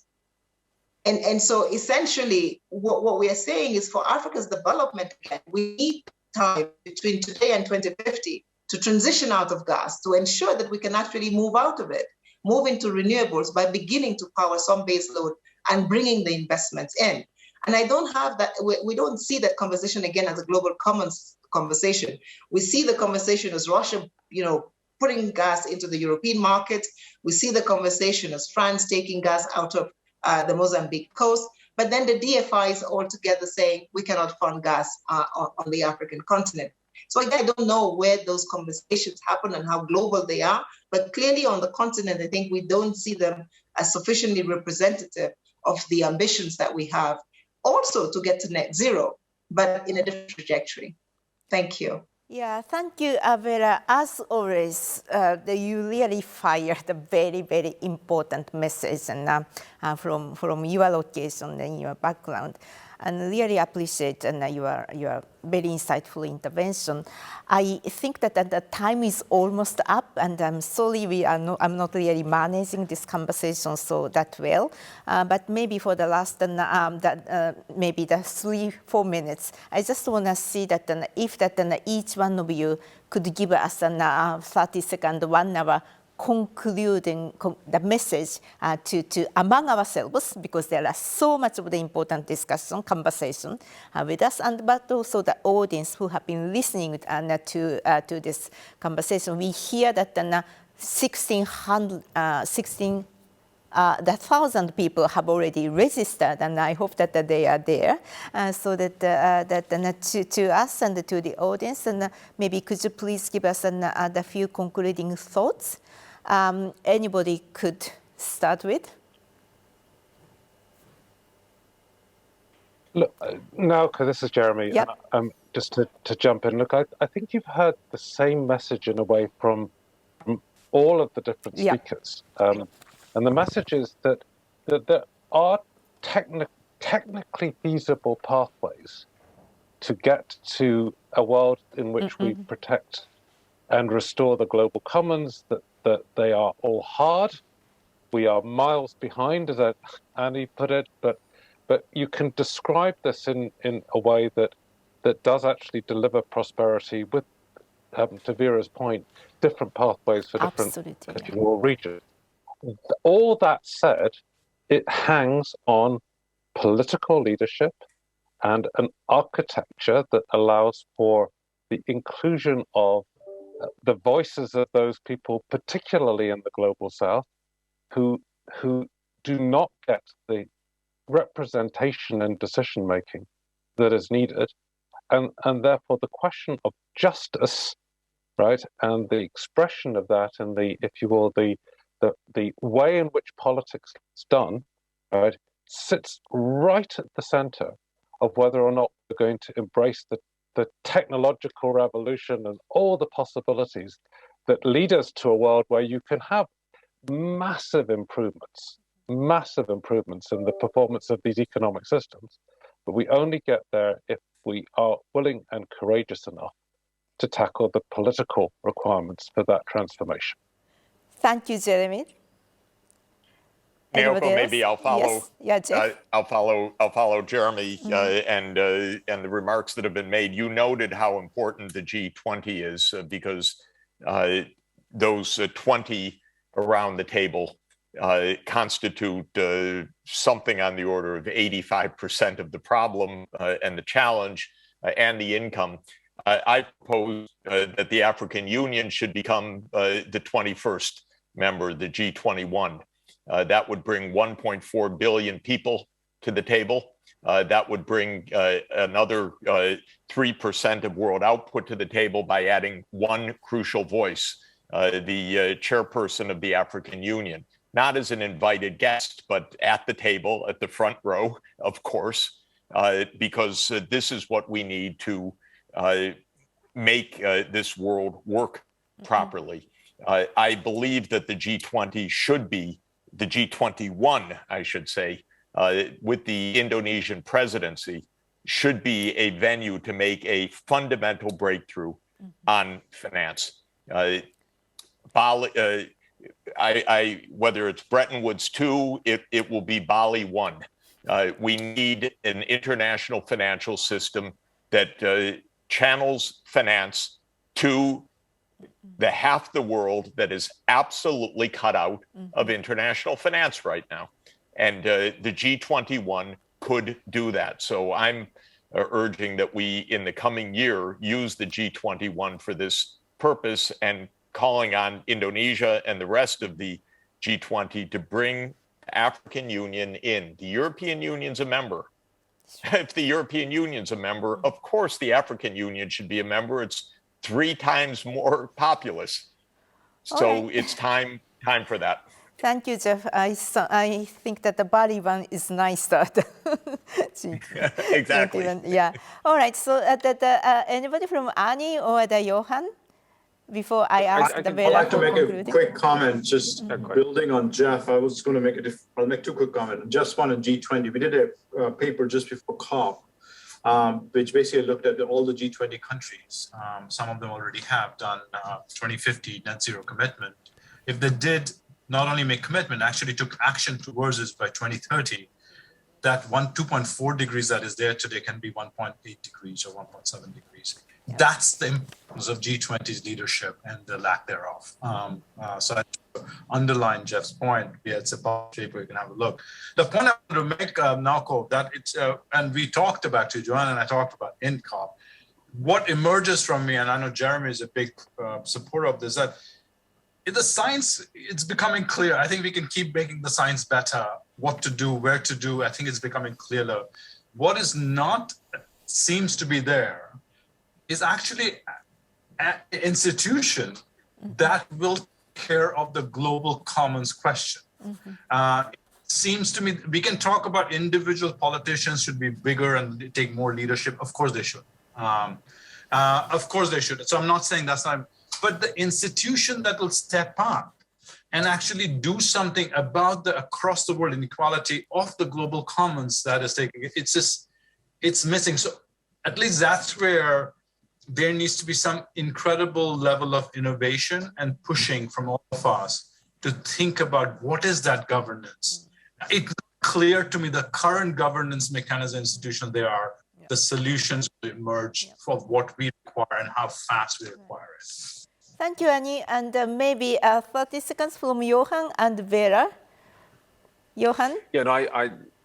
And so essentially what we are saying is for Africa's development, we need time between today and 2050 to transition out of gas, to ensure that we can actually move out of it, move into renewables by beginning to power some base load and bringing the investments in. And I don't have that, we don't see that conversation again as a global commons conversation. We see the conversation as Russia, putting gas into the European market. We see the conversation as France taking gas out of the Mozambique coast, but then the DFIs all together saying we cannot fund gas on the African continent. So again, I don't know where those conversations happen and how global they are, but clearly on the continent, I think we don't see them as sufficiently representative of the ambitions that we have also to get to net zero, but in a different trajectory. Thank you. Yeah, thank you, Vera. As always, you really fired a very, very important message and, from your location and your background. And really appreciate your very insightful intervention. I think that the time is almost up, and I'm sorry I'm not really managing this conversation so that well. But maybe for the last maybe the 3-4 minutes, I just want to see that if each one of you could give us a 30-second, 1 hour concluding the message to among ourselves, because there are so much of the important conversation with us, but also the audience who have been listening to this conversation. We hear that 1,000 people have already registered, and I hope that they are there, so that to us and to the audience, and maybe could you please give us a few concluding thoughts? Anybody could start with. Look, Naoka, this is Jeremy. Yep. Just to jump in, look, I think you've heard the same message in a way from all of the different speakers. Yep. And the message is that there are technically feasible pathways to get to a world in which we protect and restore the global commons, that they are all hard. We are miles behind, as Annie put it, but you can describe this in a way that does actually deliver prosperity with, to Vera's point, different pathways for different regions. All that said, it hangs on political leadership and an architecture that allows for the inclusion of the voices of those people, particularly in the global south, who do not get the representation and decision making that is needed, and therefore the question of justice, right, and the expression of that, and the, if you will, the way in which politics is done, right, sits right at the center of whether or not we're going to embrace the technological revolution and all the possibilities that lead us to a world where you can have massive improvements in the performance of these economic systems. But we only get there if we are willing and courageous enough to tackle the political requirements for that transformation. Thank you, Jeremy. Naoko, maybe I'll follow. Yes. Yeah, I'll follow Jeremy and the remarks that have been made. You noted how important the G20 is because those 20 around the table constitute something on the order of 85% of the problem and the challenge and the income. I propose that the African Union should become the 21st member, the G21. That would bring 1.4 billion people to the table. That would bring another 3% of world output to the table by adding one crucial voice, the chairperson of the African Union, not as an invited guest, but at the table, at the front row, of course, because this is what we need to make this world work properly. I believe that the G20 should be the G21, I should say, with the Indonesian presidency, should be a venue to make a fundamental breakthrough on finance. Bali, whether it's Bretton Woods 2, it will be Bali 1. We need an international financial system that channels finance to the half the world that is absolutely cut out of international finance right now. And the G21 could do that. So I'm urging that we, in the coming year, use the G21 for this purpose and calling on Indonesia and the rest of the G20 to bring the African Union in. The European Union's a member. If the European Union's a member, of course the African Union should be a member. It's 3 times more populous. So it's time for that. Thank you, Jeff. I think that the Bali one is nicer. Exactly. Yeah. All right. So, anybody from Annie or the Johan? Before I ask the Vera I'd like to make concluding. a quick comment, just building on Jeff. I was going to I'll make two quick comments. Jeff's one on G20. We did a paper just before COP, which basically looked at all the G20 countries. Some of them already have done 2050 net zero commitment. If they did not only make commitment, actually took action towards this by 2030, that 2.4 degrees that is there today can be 1.8 degrees or 1.7 degrees. Yeah. That's the importance of G20's leadership and the lack thereof. So I underline Jeff's point. Yeah, it's a paper, you can have a look. The point I want to make, Naoko, that it's, and we talked about to Joanna and I talked about in COP, what emerges from me, and I know Jeremy is a big supporter of this, that the science, it's becoming clear. I think we can keep making the science better, what to do, where to do. I think it's becoming clearer. What is not, seems to be there, is actually an institution that will take care of the global commons question. It seems to me, we can talk about individual politicians should be bigger and take more leadership. Of course they should. Of course they should. So I'm not saying that's not, but the institution that will step up and actually do something about the across the world inequality of the global commons that is taking, it's missing. So at least that's where there needs to be some incredible level of innovation and pushing from all of us to think about what is that governance. It's clear to me the current governance mechanism institution there are, the solutions will emerge for what we require and how fast we require it. Thank you, Annie. And maybe 30 seconds from Johan and Vera. Johan? Yeah, no,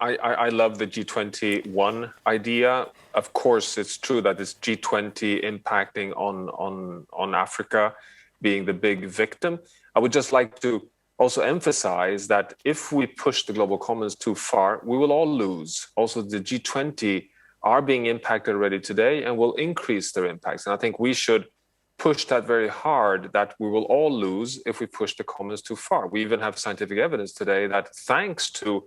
I love the G21 idea. Of course, it's true that it's G20 impacting on Africa being the big victim. I would just like to also emphasize that if we push the global commons too far, we will all lose. Also, the G20 are being impacted already today and will increase their impacts. And I think we should push that very hard, that we will all lose if we push the commons too far. We even have scientific evidence today that thanks to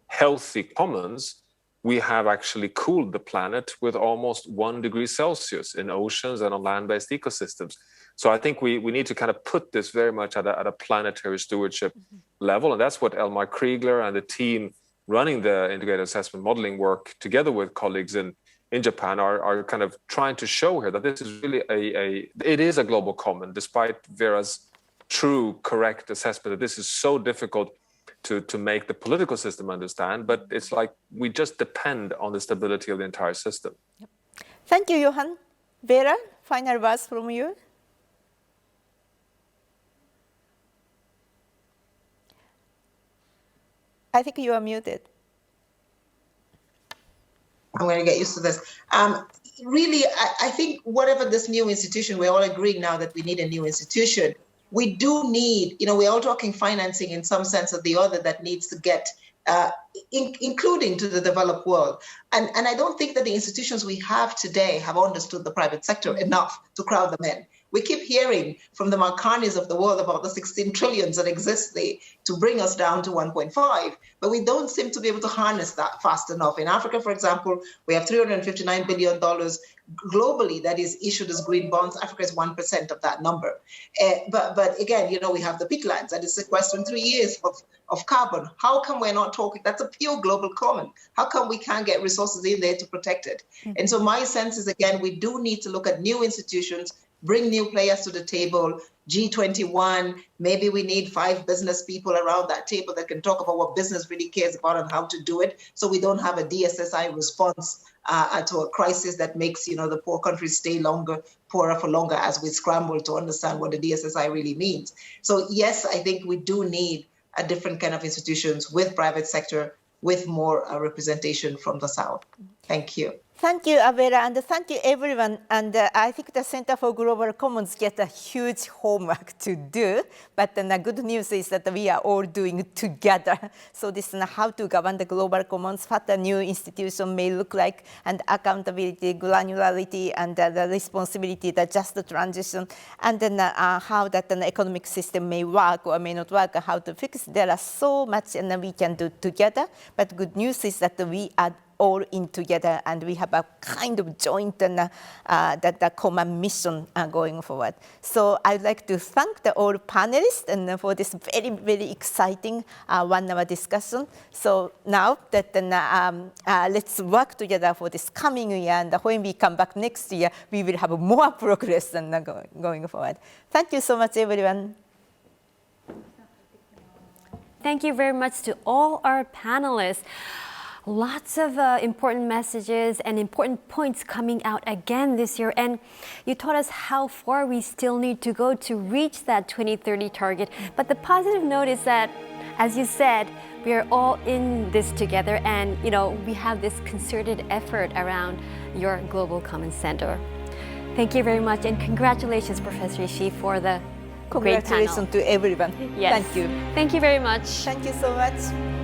healthy commons, we have actually cooled the planet with almost 1 degree Celsius in oceans and on land-based ecosystems. So I think we need to kind of put this very much at a planetary stewardship level. And that's what Elmar Kriegler and the team running the integrated assessment modeling work together with colleagues in Japan are kind of trying to show here that this is really it is a global common, despite Vera's true, correct assessment that this is so difficult to make the political system understand, but it's like we just depend on the stability of the entire system. Yep. Thank you, Johan. Vera, final words from you. I think you are muted. I'm going to get used to this. Really, I think whatever this new institution, we're all agreeing now that we need a new institution. We do need, we're all talking financing in some sense or the other that needs to get, including to the developed world. And I don't think that the institutions we have today have understood the private sector enough to crowd them in. We keep hearing from the Marcanis of the world about the 16 trillions that exist there to bring us down to 1.5, but we don't seem to be able to harness that fast enough. In Africa, for example, we have $359 billion globally that is issued as green bonds. Africa is 1% of that number. But again, we have the peatlands that is sequestering 3 years of carbon. How come we're not talking? That's a pure global common. How come we can't get resources in there to protect it? And so my sense is, again, we do need to look at new institutions, bring new players to the table, G21, maybe we need 5 business people around that table that can talk about what business really cares about and how to do it, so we don't have a DSSI response to a crisis that makes the poor countries stay poorer for longer as we scramble to understand what the DSSI really means. So yes, I think we do need a different kind of institutions with private sector, with more representation from the South. Thank you. Thank you, Abela, and thank you, everyone. And I think the Center for Global Commons get a huge homework to do. But the good news is that we are all doing together. So this is how to govern the global commons, what the new institution may look like, and accountability, granularity, and the responsibility, the just transition, and then how that an economic system may work or may not work, how to fix. There are so much and we can do together. But good news is that we are all in together, and we have a kind of joint and that common mission going forward. So I'd like to thank the all panelists and for this very, very exciting 1 hour discussion. So now that let's work together for this coming year, and when we come back next year, we will have more progress than going forward. Thank you so much, everyone. Thank you very much to all our panelists. Lots of important messages and important points coming out again this year. And you taught us how far we still need to go to reach that 2030 target. But the positive note is that, as you said, we are all in this together, and we have this concerted effort around your Global Commons Center. Thank you very much, and congratulations, Professor Ishii, for the great panel. Congratulations to everyone. Yes. Thank you. Thank you very much. Thank you so much.